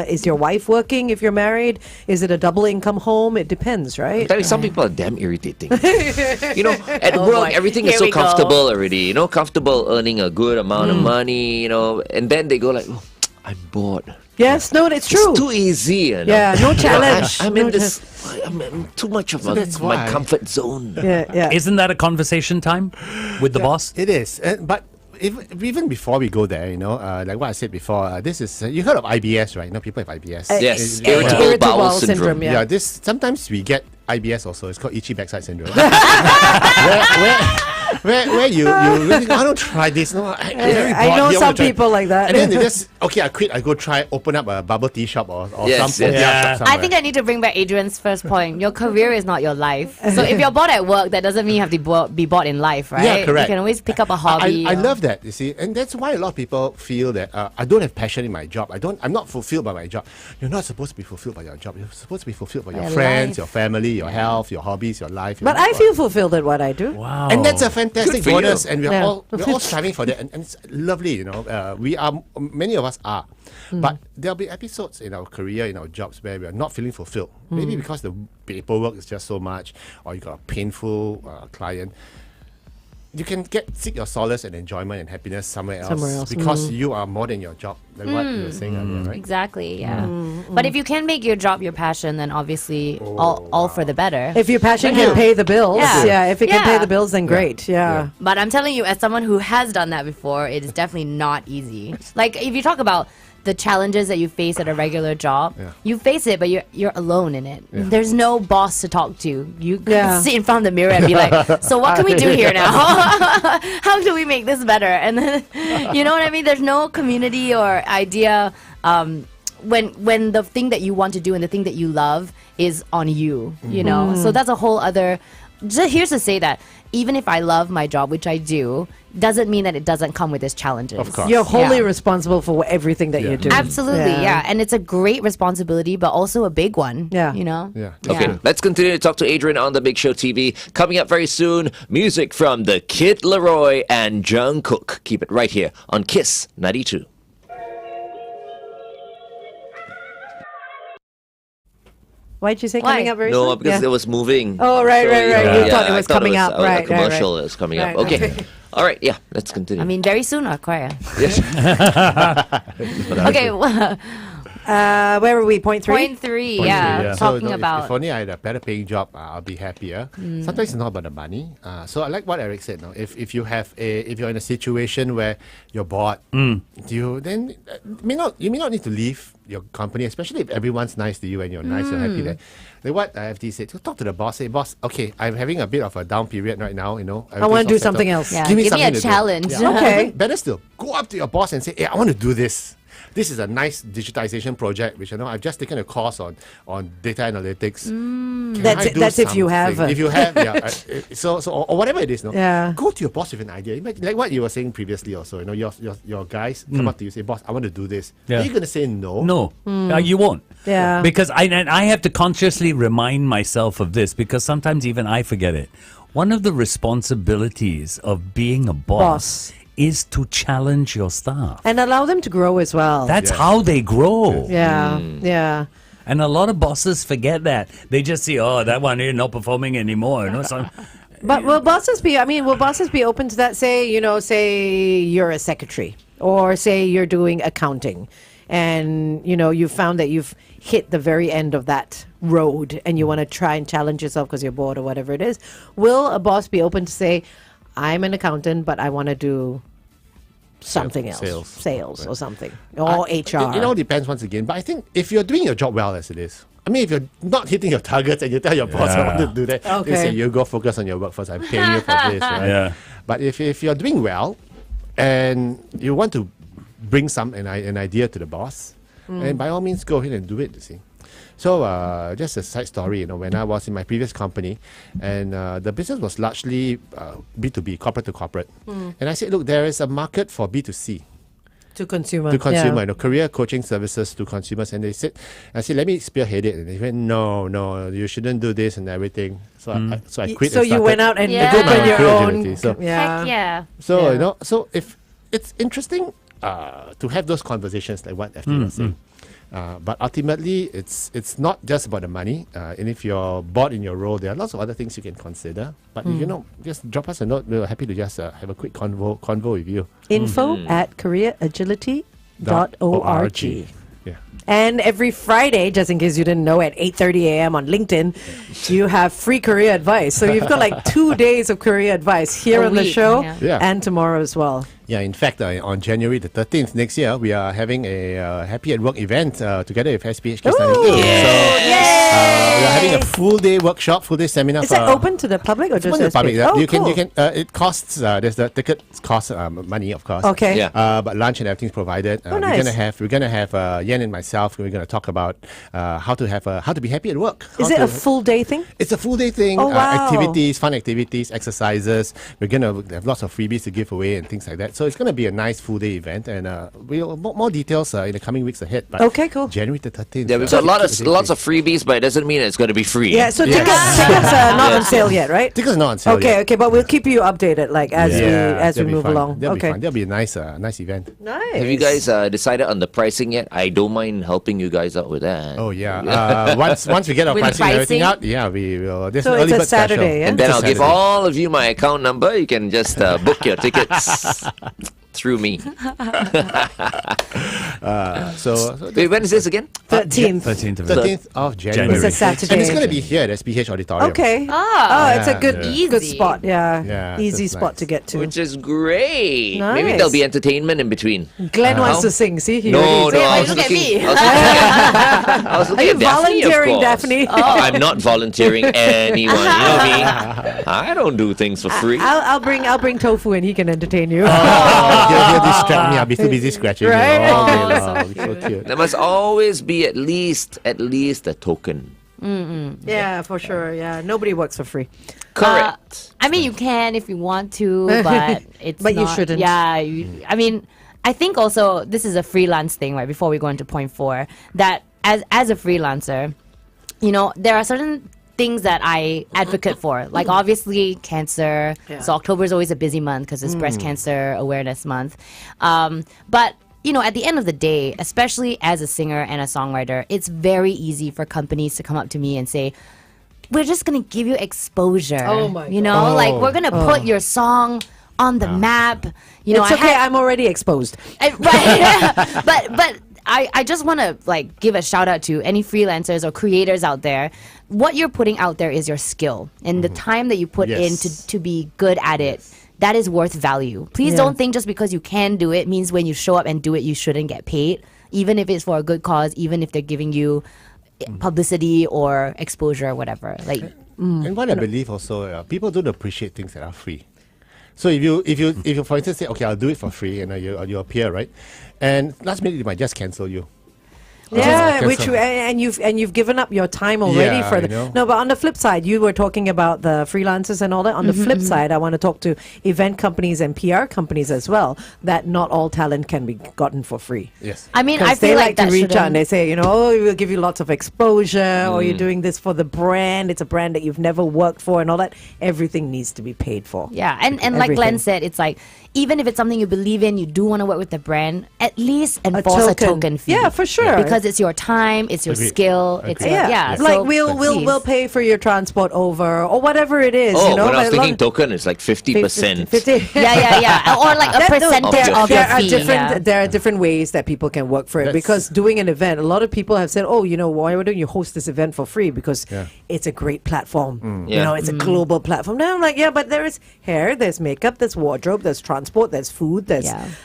Speaker 6: Is your wife working if you're married? Is it a double income home? It depends, right?
Speaker 3: Tell you, some people are damn irritating. At
Speaker 1: Oh
Speaker 3: work,
Speaker 1: boy.
Speaker 3: everything
Speaker 1: Here
Speaker 3: is so
Speaker 1: we go.
Speaker 3: comfortable already. Comfortable earning a good amount of money, and then they go like, oh, I'm bored.
Speaker 6: Yes, no, it's true.
Speaker 3: It's too easy,
Speaker 6: Yeah, no challenge.
Speaker 3: I'm
Speaker 6: No
Speaker 3: in this. I'm in too much of
Speaker 4: that's
Speaker 3: my
Speaker 4: why-
Speaker 3: comfort zone.
Speaker 6: Yeah.
Speaker 5: Isn't that a conversation time with the boss?
Speaker 4: It is. But even before we go there, like what I said before, this is you heard of IBS, right? People have IBS.
Speaker 3: Yes,
Speaker 6: irritable
Speaker 3: bowel
Speaker 6: bowel
Speaker 3: syndrome.
Speaker 6: syndrome, yeah.
Speaker 4: This sometimes we get IBS also. It's called itchy backside syndrome. where you really, I don't try this. No, I'm very
Speaker 6: I
Speaker 4: bored
Speaker 6: know
Speaker 4: here, I
Speaker 6: some
Speaker 4: wanna try.
Speaker 6: people like that.
Speaker 4: And then they just I quit. I go try open up a bubble tea shop or
Speaker 3: Yes,
Speaker 4: some
Speaker 3: yes.
Speaker 4: shop somewhere.
Speaker 1: I think I need to bring back Adrian's first point. Your career is not your life. So if you're bored at work, that doesn't mean you have to be bored in life, right?
Speaker 4: Yeah, correct.
Speaker 1: You can always pick up a hobby.
Speaker 4: I love that, you see, and that's why a lot of people feel that I don't have passion in my job. I'm not fulfilled by my job. You're not supposed to be fulfilled by your job. You're supposed to be fulfilled by your
Speaker 1: Your
Speaker 4: friends,
Speaker 1: life.
Speaker 4: your family, your health, your hobbies, your life.
Speaker 6: But I feel fulfilled at what I do.
Speaker 5: Wow.
Speaker 4: And that's a fantastic
Speaker 3: Good for
Speaker 4: bonus,
Speaker 3: you.
Speaker 4: and we're
Speaker 6: Yeah.
Speaker 4: all striving for that, and it's lovely. Many of us are, but there'll be episodes in our career, in our jobs, where we are not feeling fulfilled. Maybe because the paperwork is just so much, or you got a painful client. You can seek your solace and enjoyment and happiness somewhere else, because you are more than your job, like what you were saying earlier, right?
Speaker 1: Exactly, yeah. But if you can make your job your passion, then obviously all for the better.
Speaker 6: If your passion can pay the bills,
Speaker 1: Yeah.
Speaker 6: if it can pay
Speaker 1: Yeah.
Speaker 6: the bills, then great. Yeah.
Speaker 1: But I'm telling you, as someone who has done that before, it is definitely not easy. Like if you talk about the challenges that you face at a regular job, you face it, but you're alone in it. There's no boss to talk to. You can sit in front of the mirror and be like, so what can we do here now? How do we make this better? And then, you know what I mean? There's no community or idea when the thing that you want to do and the thing that you love is on you, you know? So that's a whole other... Just here's to say that even if I love my job, which I do, doesn't mean that it doesn't come with its challenges.
Speaker 4: Of course.
Speaker 6: You're wholly
Speaker 1: Yeah.
Speaker 6: responsible for everything that you do.
Speaker 1: Absolutely, yeah. And it's a great responsibility, but also a big one.
Speaker 6: Yeah.
Speaker 1: You know?
Speaker 4: Yeah.
Speaker 3: Okay, let's continue to talk to Adrian on the Big Show TV. Coming up very soon, music from the Kid Laroi and Jungkook. Keep it right here on Kiss 92.
Speaker 6: Why'd you say
Speaker 1: Why?
Speaker 6: coming up very
Speaker 3: No,
Speaker 6: soon?
Speaker 3: because it was moving.
Speaker 6: Oh, right, right, right. You thought it
Speaker 3: I
Speaker 6: was coming up.
Speaker 3: A
Speaker 6: Right,
Speaker 3: commercial
Speaker 6: right,
Speaker 3: is coming
Speaker 6: right.
Speaker 3: up. Okay.
Speaker 6: Okay.
Speaker 3: All right, yeah, let's continue.
Speaker 1: I mean, very soon or quite.
Speaker 3: yes.
Speaker 1: Okay,
Speaker 6: Where were we? Point 3?
Speaker 1: point three, yeah.
Speaker 4: So,
Speaker 1: Talking
Speaker 4: if
Speaker 1: about...
Speaker 4: only I had a better paying job, I'll be happier. Sometimes it's not about the money. So I like what Eric said. No, if you're in a situation where you're bored, you may not need to leave your company, especially if everyone's nice to you and you're nice, you're happy there. Like what FD said, to talk to the boss. Say, boss, okay, I'm having a bit of a down period right now.
Speaker 6: I want to do something else.
Speaker 1: Yeah,
Speaker 4: Give me
Speaker 1: give me a
Speaker 4: something to do.
Speaker 1: challenge.
Speaker 4: Yeah.
Speaker 6: Okay.
Speaker 4: Better still, go up to your boss and say, hey, I want to do this. This is a nice digitization project, which I've just taken a course on data analytics. Can I do
Speaker 6: That's if you have
Speaker 4: something?
Speaker 6: a-
Speaker 4: If you have, or whatever it is, no.
Speaker 6: Yeah.
Speaker 4: Go to your boss with an idea. Like what you were saying previously, also, your guys come up to you, say, boss, I want to do this.
Speaker 5: Yeah.
Speaker 4: Are you going to say no?
Speaker 5: No, you won't.
Speaker 6: Yeah.
Speaker 5: Because I have to consciously remind myself of this because sometimes even I forget it. One of the responsibilities of being a boss is to challenge your staff.
Speaker 6: And allow them to grow as well.
Speaker 5: That's how they grow.
Speaker 6: yeah. Yeah.
Speaker 5: And a lot of bosses forget that. They just see, oh, that one is not performing anymore. You know, so
Speaker 6: But will bosses be open to that? Say you're a secretary, or say you're doing accounting, and you found that you've hit the very end of that road and you want to try and challenge yourself because you're bored or whatever it is. Will a boss be open to say, I'm an accountant, but I want to do something else, sales or something, or HR?
Speaker 4: It all depends once again. But I think if you're doing your job well as it is, I mean, if you're not hitting your targets and you tell your boss, I want to do that, they say, you go focus on your work first. I'm paying you for this, right?
Speaker 5: Yeah.
Speaker 4: But if you're doing well and you want to bring an idea to the boss, and by all means, go ahead and do it, you see. So just a side story, when I was in my previous company, and the business was largely B2B, corporate to corporate. And I said, look, there is a market for B2C.
Speaker 6: To consumer.
Speaker 4: To career coaching services to consumers. And I said, let me spearhead it. And they went, no, you shouldn't do this and everything. So I quit.
Speaker 6: So you went out and
Speaker 1: Yeah.
Speaker 6: did
Speaker 1: My
Speaker 6: your
Speaker 4: career
Speaker 6: own.
Speaker 4: agility. So-
Speaker 6: Yeah.
Speaker 1: Heck yeah.
Speaker 4: So,
Speaker 6: Yeah.
Speaker 4: so if it's interesting to have those conversations like what FD was saying. But ultimately, it's not just about the money. And if you're bored in your role, there are lots of other things you can consider. But just drop us a note. We're happy to just have a quick convo with you.
Speaker 6: info@careeragility.org.
Speaker 4: Yeah.
Speaker 6: And every Friday, just in case you didn't know, at 8:30 a.m. on LinkedIn, you have free career advice. So you've got like 2 days of career advice here
Speaker 1: A
Speaker 6: on the
Speaker 1: week,
Speaker 6: show
Speaker 1: yeah.
Speaker 4: Yeah.
Speaker 6: and tomorrow as well.
Speaker 4: Yeah, in fact, on January the 13th next year, we are having a Happy at Work event together with SPH Kids 92. So we are having a full day workshop, full day seminar.
Speaker 6: Is it open to the public or just
Speaker 4: open to the public?
Speaker 6: SPH? Oh,
Speaker 4: you
Speaker 6: cool.
Speaker 4: can. It costs. There's the tickets cost money, of course.
Speaker 6: Okay.
Speaker 3: Yeah.
Speaker 4: But lunch and everything's provided.
Speaker 6: Nice.
Speaker 4: We're gonna have Yen and myself. We're gonna talk about how to be happy at work.
Speaker 6: Is it a full day thing?
Speaker 4: It's a full day thing.
Speaker 6: Oh, wow.
Speaker 4: Activities, fun activities, exercises. We're gonna have lots of freebies to give away and things like that. So it's gonna be a nice full day event, and we'll more details in the coming weeks ahead. But
Speaker 6: Okay, cool.
Speaker 4: January the 13th.
Speaker 3: Yeah, we've got lots of freebies, but it doesn't mean it's going to be free.
Speaker 6: Yeah, so tickets are not on sale yet, right?
Speaker 4: Tickets are not on sale
Speaker 6: Okay,
Speaker 4: yet.
Speaker 6: okay, but we'll keep you updated as we
Speaker 4: that'll be
Speaker 6: move
Speaker 4: fun.
Speaker 6: along.
Speaker 4: That'll be
Speaker 6: Okay.
Speaker 4: fun. That'll be a nice event.
Speaker 6: Nice.
Speaker 3: Have you guys decided on the pricing yet? I don't mind helping you guys out with that.
Speaker 4: Oh yeah. Once we get our
Speaker 1: With
Speaker 4: pricing and everything
Speaker 1: pricing?
Speaker 4: out, yeah, we will. There's
Speaker 6: So
Speaker 4: an
Speaker 6: it's
Speaker 4: early
Speaker 6: a
Speaker 4: bird special.
Speaker 6: Saturday, yeah?
Speaker 3: And then
Speaker 4: It's a
Speaker 3: I'll give
Speaker 4: Saturday.
Speaker 3: all of you my account number. You can just book your tickets through me.
Speaker 4: So
Speaker 3: Wait, when is this again?
Speaker 6: 13th.
Speaker 5: 13th of
Speaker 4: 13th of January.
Speaker 6: It's a Saturday.
Speaker 4: And it's going to be here at SPH Auditorium.
Speaker 6: Okay.
Speaker 1: Ah.
Speaker 6: Oh, it's a good,
Speaker 4: Yeah.
Speaker 6: good
Speaker 1: Easy.
Speaker 6: spot. Yeah.
Speaker 4: Yeah,
Speaker 6: Easy
Speaker 4: that's
Speaker 6: spot
Speaker 4: nice.
Speaker 6: to get to.
Speaker 3: Which is great. Maybe
Speaker 6: Nice.
Speaker 3: there'll be entertainment in between.
Speaker 6: Glenn wants
Speaker 3: How?
Speaker 6: to sing. See, he
Speaker 3: No,
Speaker 6: already-
Speaker 3: no, I
Speaker 1: why
Speaker 3: was
Speaker 1: look at
Speaker 3: looking.
Speaker 1: me?
Speaker 3: I was
Speaker 6: Are
Speaker 3: looking
Speaker 6: you
Speaker 3: at Daphne, of
Speaker 6: volunteering,
Speaker 3: course.
Speaker 6: Daphne?
Speaker 3: Oh, I'm not volunteering anyone. You know me. I don't do things for free.
Speaker 6: I'll bring tofu and he can entertain you.
Speaker 4: He'll distract me. I'll be too busy scratching
Speaker 6: Right?
Speaker 4: you all day
Speaker 1: Oh, so
Speaker 4: long. So cute.
Speaker 3: There must always be at least a token.
Speaker 6: Yeah, for sure. Yeah, nobody works for free.
Speaker 3: Correct.
Speaker 1: I mean, you can if you want to, but it's
Speaker 6: But you
Speaker 1: not-
Speaker 6: shouldn't.
Speaker 1: Yeah, I mean, I think also this is a freelance thing, right? Before we go into point 4, that as a freelancer, you know, there are certain things that I advocate for, like obviously cancer.
Speaker 6: Yeah.
Speaker 1: So October is always a busy month because it's Breast Cancer Awareness Month. But you know, at the end of the day, especially as a singer and a songwriter, it's very easy for companies to come up to me and say, we're just gonna give you exposure.
Speaker 6: Oh my
Speaker 1: You know,
Speaker 4: God.
Speaker 1: like we're gonna put your song on the map. You know,
Speaker 6: It's okay. I'm already exposed.
Speaker 1: right. but I just want to like give a shout out to any freelancers or creators out there. What you're putting out there is your skill and the time that you put in
Speaker 4: Yes.
Speaker 1: to be good at it. That is worth value. Please
Speaker 6: Yeah.
Speaker 1: don't think just because you can do it means when you show up and do it you shouldn't get paid, even if it's for a good cause, even if they're giving you publicity or exposure or whatever. Like
Speaker 4: And what I believe also, people don't appreciate things that are free. So if you for instance say, okay, I'll do it for free, and you appear, right, and last minute they might just cancel you.
Speaker 6: Yeah,
Speaker 4: Cancel.
Speaker 6: which and you've given up your time already
Speaker 4: Yeah,
Speaker 6: for
Speaker 4: you know.
Speaker 6: no. But on the flip side, you were talking about the freelancers and all that. On the flip side, I want to talk to event companies and PR companies as well. That not all talent can be gotten for free.
Speaker 4: Yes.
Speaker 1: I mean, I
Speaker 6: Because
Speaker 1: feel
Speaker 6: they
Speaker 1: like
Speaker 6: like to
Speaker 1: that
Speaker 6: reach out and they
Speaker 1: shouldn't-
Speaker 6: say, you know, oh, we will give you lots of exposure, or you're doing this for the brand. It's a brand that you've never worked for, and all that. Everything needs to be paid for.
Speaker 1: Yeah, and like Glenn
Speaker 6: Everything.
Speaker 1: said, it's like even if it's something you believe in, you do want to work with the brand, at least enforce a token fee.
Speaker 6: Yeah, for sure.
Speaker 1: Because it's your time, it's your
Speaker 4: Agreed.
Speaker 1: skill, it's
Speaker 4: Agreed.
Speaker 1: your,
Speaker 6: Yeah,
Speaker 1: yeah.
Speaker 6: like
Speaker 1: so
Speaker 6: we'll
Speaker 1: please.
Speaker 6: pay for your transport over or whatever it is.
Speaker 3: Oh,
Speaker 6: you know,
Speaker 3: when I was
Speaker 6: but a lot
Speaker 3: thinking
Speaker 6: of-
Speaker 3: token, it's like 50%.
Speaker 6: 50.
Speaker 1: yeah, or like a
Speaker 6: That- no,
Speaker 1: percentage
Speaker 3: there-
Speaker 1: of
Speaker 6: there
Speaker 1: your
Speaker 6: are
Speaker 1: fee.
Speaker 6: different
Speaker 1: yeah.
Speaker 6: there are different ways that people can work for it,
Speaker 4: That's-
Speaker 6: because doing an event, a lot of people have said, oh, you know, why don't you host this event for free, because
Speaker 4: Yeah.
Speaker 6: it's a great platform. You
Speaker 3: Yeah.
Speaker 6: know, it's a global platform. Now I'm like, yeah, but there is hair, there's makeup, there's wardrobe, there's transport, there's food,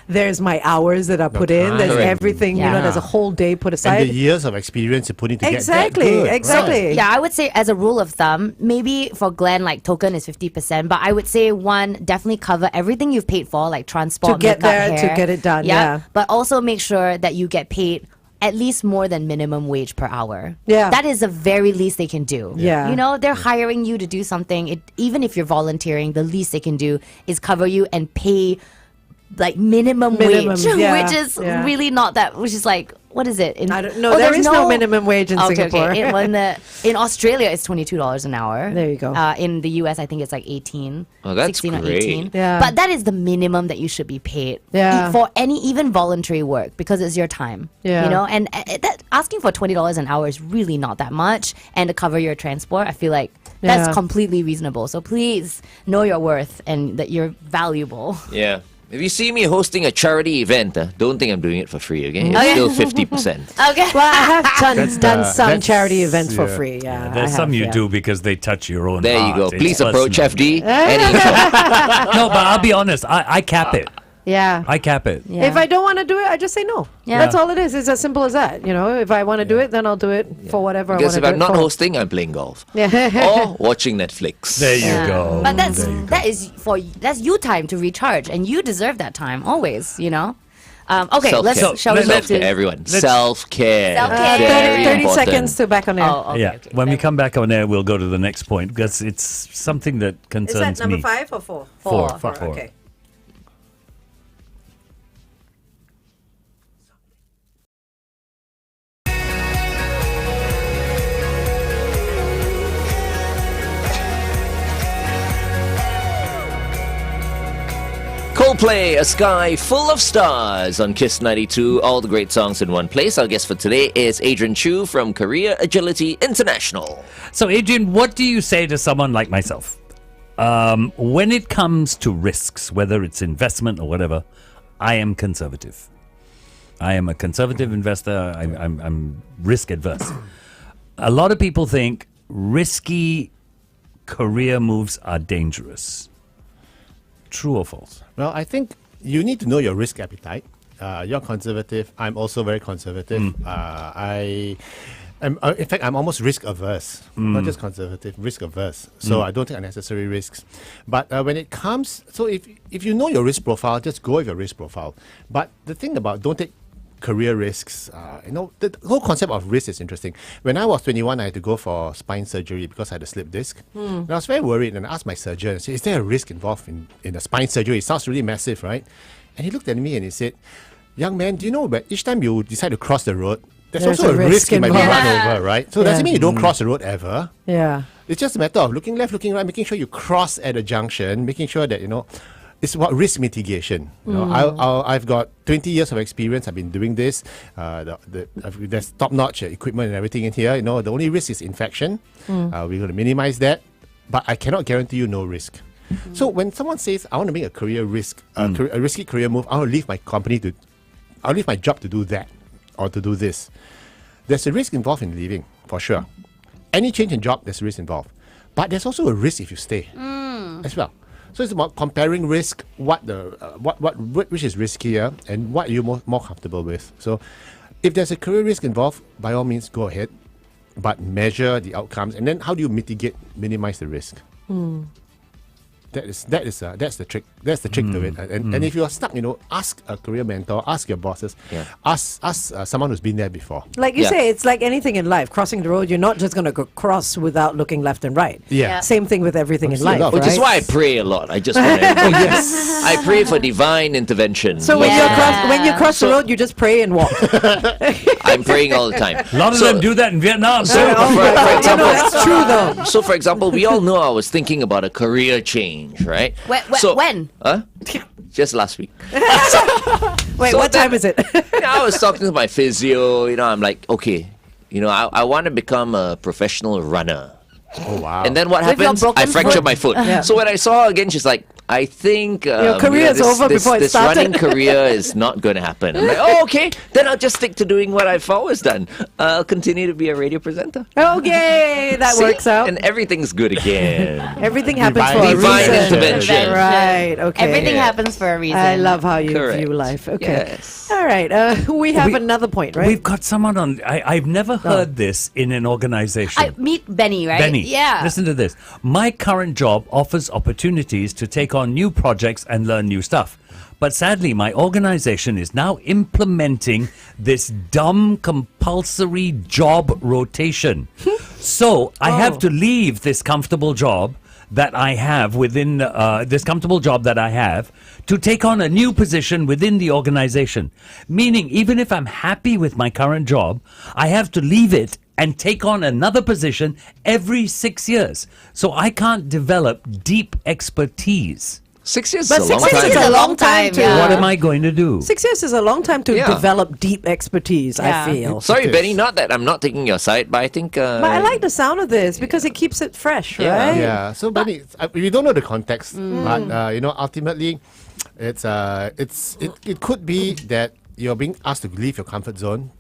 Speaker 6: there's my hours that are put in, there's
Speaker 3: Correct.
Speaker 6: everything, you know,
Speaker 1: Yeah.
Speaker 6: there's a whole day put
Speaker 4: And
Speaker 6: aside.
Speaker 4: the years of experience you put in to get that
Speaker 6: Exactly,
Speaker 4: good, right.
Speaker 6: exactly.
Speaker 1: Yeah, I would say as a rule of thumb, maybe for Glenn, like token is 50%, but I would say one, definitely cover everything you've paid for, like transport,
Speaker 6: To get
Speaker 1: makeup,
Speaker 6: there, to
Speaker 1: hair.
Speaker 6: get it done, yeah.
Speaker 1: But also make sure that you get paid at least more than minimum wage per hour.
Speaker 6: Yeah.
Speaker 1: That is the very least they can do.
Speaker 6: Yeah.
Speaker 1: You know, they're hiring you to do something. Even if you're volunteering, the least they can do is cover you and pay like minimum
Speaker 6: Minimum,
Speaker 1: wage,
Speaker 6: yeah,
Speaker 1: which is
Speaker 6: yeah.
Speaker 1: really not that, which is like, what is it?
Speaker 6: I don't know. There
Speaker 1: there's
Speaker 6: is no minimum wage in Singapore.
Speaker 1: Okay. In Australia, it's $22 an hour.
Speaker 6: There you go.
Speaker 1: In the US, I think it's like 18.
Speaker 3: Oh, that's
Speaker 1: 16 or
Speaker 3: great.
Speaker 1: 18.
Speaker 6: Yeah.
Speaker 1: But that is the minimum that you should be paid.
Speaker 6: Yeah.
Speaker 1: For even voluntary work, because it's your time.
Speaker 6: Yeah.
Speaker 1: You know, and that asking for $20 an hour is really not that much, and to cover your transport, I feel like that's
Speaker 6: Yeah.
Speaker 1: completely reasonable. So please know your worth and that you're valuable.
Speaker 3: Yeah. If you see me hosting a charity event, don't think I'm doing it for free, okay? It's
Speaker 1: Okay.
Speaker 3: still 50%.
Speaker 1: Okay.
Speaker 6: Well, I have done some
Speaker 4: that's-
Speaker 6: charity events for
Speaker 4: yeah.
Speaker 6: free. Yeah, I
Speaker 5: There's some
Speaker 6: have,
Speaker 5: you
Speaker 6: yeah.
Speaker 5: do because they touch your own
Speaker 3: There you
Speaker 5: heart.
Speaker 3: go.
Speaker 5: It's
Speaker 3: Please approach
Speaker 5: personal.
Speaker 3: FD anytime.
Speaker 5: No, but I'll be honest. I cap it.
Speaker 6: Yeah.
Speaker 5: I cap it.
Speaker 1: Yeah.
Speaker 6: If I don't want to do it, I just say no.
Speaker 1: Yeah.
Speaker 6: That's all it is. It's as simple as that. You know, if I want to do it, then I'll do it for whatever
Speaker 3: Because
Speaker 6: I
Speaker 3: if
Speaker 6: want to
Speaker 3: I'm
Speaker 6: do
Speaker 3: not
Speaker 6: it for.
Speaker 3: hosting, I'm playing golf.
Speaker 6: Yeah.
Speaker 3: Or watching Netflix.
Speaker 5: There you go.
Speaker 1: But
Speaker 5: There you go.
Speaker 1: that's you time to recharge, and you deserve that time always. You know. Okay,
Speaker 3: Self-care.
Speaker 1: shall we move
Speaker 3: Self-care,
Speaker 1: to
Speaker 3: everyone. Self-care.
Speaker 1: Self-care.
Speaker 3: Very
Speaker 6: 30
Speaker 3: important.
Speaker 6: seconds to back on air.
Speaker 1: Oh, okay,
Speaker 5: Yeah.
Speaker 1: okay.
Speaker 5: When we come back on air, we'll go to the next point because it's something that
Speaker 6: Is that
Speaker 5: concerns
Speaker 6: number
Speaker 5: me.
Speaker 6: 5 or 4?
Speaker 5: Four.
Speaker 6: Okay.
Speaker 3: Coldplay, A Sky Full of Stars on Kiss 92. All the great songs in one place. Our guest for today is Adrian Choo from Career Agility International.
Speaker 5: So, Adrian, what do you say to someone like myself? When it comes to risks, whether it's investment or whatever, I am conservative. I am a conservative investor. I'm risk adverse. A lot of people think risky career moves are dangerous. True or false?
Speaker 4: Well, I think you need to know your risk appetite. You're conservative. I'm also very conservative. In fact, I'm almost risk averse, not just conservative, risk averse. So I don't take unnecessary risks. But when it comes, so if you know your risk profile, just go with your risk profile. But the thing about don't take career risks, the whole concept of risk is interesting. When I was 21, I had to go for spine surgery because I had a slip disc. And I was very worried, and I asked my surgeon, I said, is there a risk involved in a spine surgery? It sounds really massive, right? And he looked at me and he said, young man, do you know that each time you decide to cross the road, there's also a risk you might be
Speaker 6: involved.
Speaker 4: run over, right? So it doesn't mean you don't cross the road ever.
Speaker 6: Yeah.
Speaker 4: It's just a matter of looking left, looking right, making sure you cross at a junction, making sure that, it's about risk mitigation. I've got 20 years of experience. I've been doing this. There's top-notch equipment and everything in here. The only risk is infection. We're going to minimize that, but I cannot guarantee you no risk. So when someone says, I want to make a career risk, a risky career move, I want to leave my I'll leave my job to do that or to do this. There's a risk involved in leaving, for sure. Any change in job, there's a risk involved. But there's also a risk if you stay as well. So it's about comparing risk, which is riskier and what you're more comfortable with. So if there's a career risk involved, by all means, go ahead, but measure the outcomes. And then how do you minimize the risk? That's the trick. That's the trick to it. And if you are stuck, ask a career mentor, ask your bosses, ask someone who's been there before.
Speaker 6: Like you say, it's like anything in life. Crossing the road, you're not just going to cross without looking left and right.
Speaker 4: Yeah.
Speaker 6: Same thing with everything in life.
Speaker 3: Which is
Speaker 6: right?
Speaker 3: why I pray a lot. I just want to I pray for divine intervention.
Speaker 6: So when you cross the road, you just pray and walk.
Speaker 3: I'm praying all the time.
Speaker 5: A lot of them do that in Vietnam.
Speaker 3: So, for example,
Speaker 6: That's true though.
Speaker 3: So, for example, we all know I was thinking about a career change, right?
Speaker 1: When?
Speaker 3: Huh? Just last week.
Speaker 6: Wait,
Speaker 3: So
Speaker 6: what time is it?
Speaker 3: I was talking to my physio. I'm like, okay, I want to become a professional runner.
Speaker 4: Oh, wow.
Speaker 3: And then what
Speaker 1: With your
Speaker 3: happens?
Speaker 1: broken
Speaker 3: I fractured
Speaker 1: foot?
Speaker 3: my foot.
Speaker 6: Yeah.
Speaker 3: So when I saw her again, she's like, I think
Speaker 6: Your career is over before it
Speaker 3: this
Speaker 6: started.
Speaker 3: running career is not going to happen. I'm like, oh, okay. Then I'll just stick to doing what I've always done. I'll continue to be a radio presenter.
Speaker 6: Okay, that
Speaker 3: See?
Speaker 6: works out.
Speaker 3: And everything good again.
Speaker 6: Everything happens for a
Speaker 3: Divine
Speaker 6: reason.
Speaker 3: intervention.
Speaker 6: Right, okay.
Speaker 1: Everything
Speaker 3: Yeah.
Speaker 1: happens for a reason.
Speaker 6: I love how you
Speaker 3: Correct.
Speaker 6: view life. Okay.
Speaker 3: Yes.
Speaker 6: All right. We have another point, right?
Speaker 5: We've got someone on. I've never heard this in an organization.
Speaker 1: Meet Benny, right?
Speaker 5: Benny,
Speaker 1: Yeah.
Speaker 5: listen to this. My current job offers opportunities to take on new projects and learn new stuff. But sadly, my organization is now implementing this dumb compulsory job rotation. So I have to leave this comfortable job that I have within to take on a new position within the organization. Meaning, even if I'm happy with my current job, I have to leave it and take on another position every 6 years. So I can't develop deep expertise.
Speaker 3: 6 years
Speaker 6: But
Speaker 3: is a long
Speaker 6: 6 years
Speaker 3: time.
Speaker 6: is
Speaker 1: It's
Speaker 6: a
Speaker 1: a
Speaker 6: long
Speaker 1: long
Speaker 6: time
Speaker 1: time,
Speaker 6: to.
Speaker 1: yeah.
Speaker 5: What am I going to do?
Speaker 6: 6 years is a long time to
Speaker 3: Yeah.
Speaker 6: develop deep expertise,
Speaker 1: Yeah.
Speaker 6: I feel.
Speaker 3: Sorry,
Speaker 4: It is.
Speaker 3: Benny, not that I'm not taking your side, but I think...
Speaker 6: But I like the sound of this because it keeps it fresh,
Speaker 3: Yeah.
Speaker 6: right?
Speaker 4: Yeah, so Benny, we don't know the context, but ultimately, it could be that you're being asked to leave your comfort zone,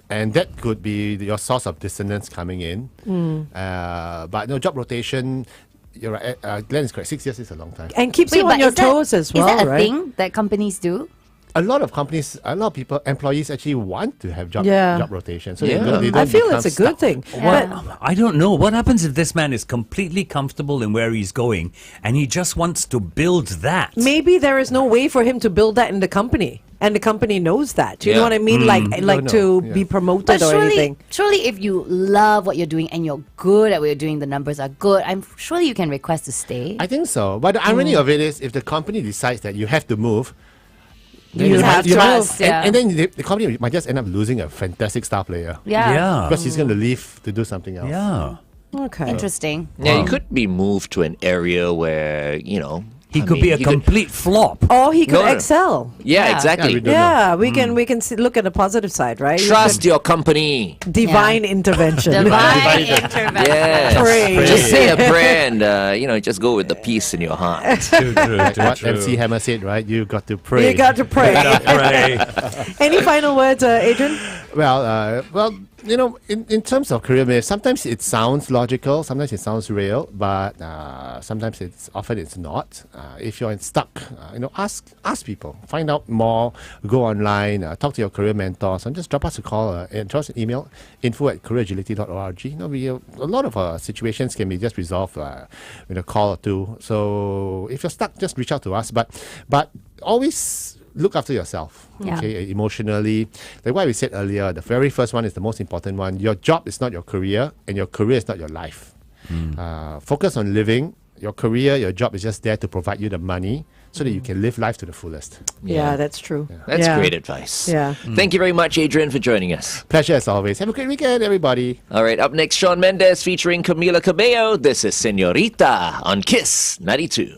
Speaker 4: and that could be your source of dissonance coming in. But no job rotation. you're right. Glenn is correct. 6 years is a long time.
Speaker 6: And keeps
Speaker 1: Wait,
Speaker 6: you on
Speaker 1: but
Speaker 6: your
Speaker 1: is that-
Speaker 6: toes as well,
Speaker 1: Is that a
Speaker 6: right?
Speaker 1: thing that companies do?
Speaker 4: A lot of companies, a lot of people, employees actually want to have job rotation. So
Speaker 3: Yeah.
Speaker 4: they don't
Speaker 6: I feel
Speaker 4: become
Speaker 6: it's a good
Speaker 4: stuck.
Speaker 6: thing.
Speaker 5: What, I don't know. What happens if this man is completely comfortable in where he's going and he just wants to build that?
Speaker 6: Maybe there is no way for him to build that in the company, and the company knows that. You know
Speaker 3: Yeah.
Speaker 6: what I mean? Like
Speaker 4: No,
Speaker 6: to
Speaker 4: yeah.
Speaker 6: be promoted
Speaker 1: But
Speaker 6: or
Speaker 1: surely,
Speaker 6: anything.
Speaker 1: surely, if you love what you're doing and you're good at what you're doing, the numbers are good. I'm surely you can request to stay.
Speaker 4: I think so. But the irony of it is, if the company decides that you have to move, then
Speaker 6: You have to
Speaker 4: might-
Speaker 6: move.
Speaker 1: Yeah.
Speaker 4: and then the company might just end up losing a fantastic star player
Speaker 1: yeah.
Speaker 4: because he's going to leave to do something else.
Speaker 5: Yeah.
Speaker 6: Okay.
Speaker 1: Interesting.
Speaker 3: Yeah, you could be moved to an area where,
Speaker 5: He could be a complete flop.
Speaker 6: Or he could
Speaker 3: No, no.
Speaker 6: excel.
Speaker 3: Yeah,
Speaker 1: Yeah.
Speaker 3: exactly.
Speaker 4: Yeah, we don't
Speaker 6: Yeah, we can look at the positive side, right?
Speaker 3: Trust your company.
Speaker 6: Divine intervention.
Speaker 1: Divine intervention.
Speaker 3: Yes.
Speaker 6: Pray.
Speaker 3: Just say a prayer and, just go with the peace in your heart.
Speaker 5: True, true,
Speaker 4: Like
Speaker 5: true,
Speaker 4: what
Speaker 5: true.
Speaker 4: MC Hammer said, right? You got to pray.
Speaker 6: You got to pray.
Speaker 5: Right.
Speaker 6: Any final words, Adrian?
Speaker 4: Well, in terms of career myth, sometimes it sounds logical, sometimes it sounds real, but sometimes often it's not. If you're stuck, ask people, find out more, go online, talk to your career mentors, and just drop us a call and drop us an email, info@careeragility.org. A lot of situations can be just resolved with a call or two. So if you're stuck, just reach out to us. But always look after yourself,
Speaker 1: Yeah.
Speaker 4: okay, emotionally. Like what we said earlier, the very first one is the most important one. Your job is not your career, and your career is not your life. Focus on living. Your career, your job is just there to provide you the money so that you can live life to the fullest.
Speaker 6: Yeah, that's true.
Speaker 3: That's
Speaker 6: Yeah.
Speaker 3: great advice.
Speaker 6: Yeah.
Speaker 3: Thank you very much, Adrian, for joining us.
Speaker 4: Pleasure as always. Have a great weekend, everybody.
Speaker 3: All right, up next, Shawn Mendes featuring Camila Cabello. This is Senorita on Kiss 92.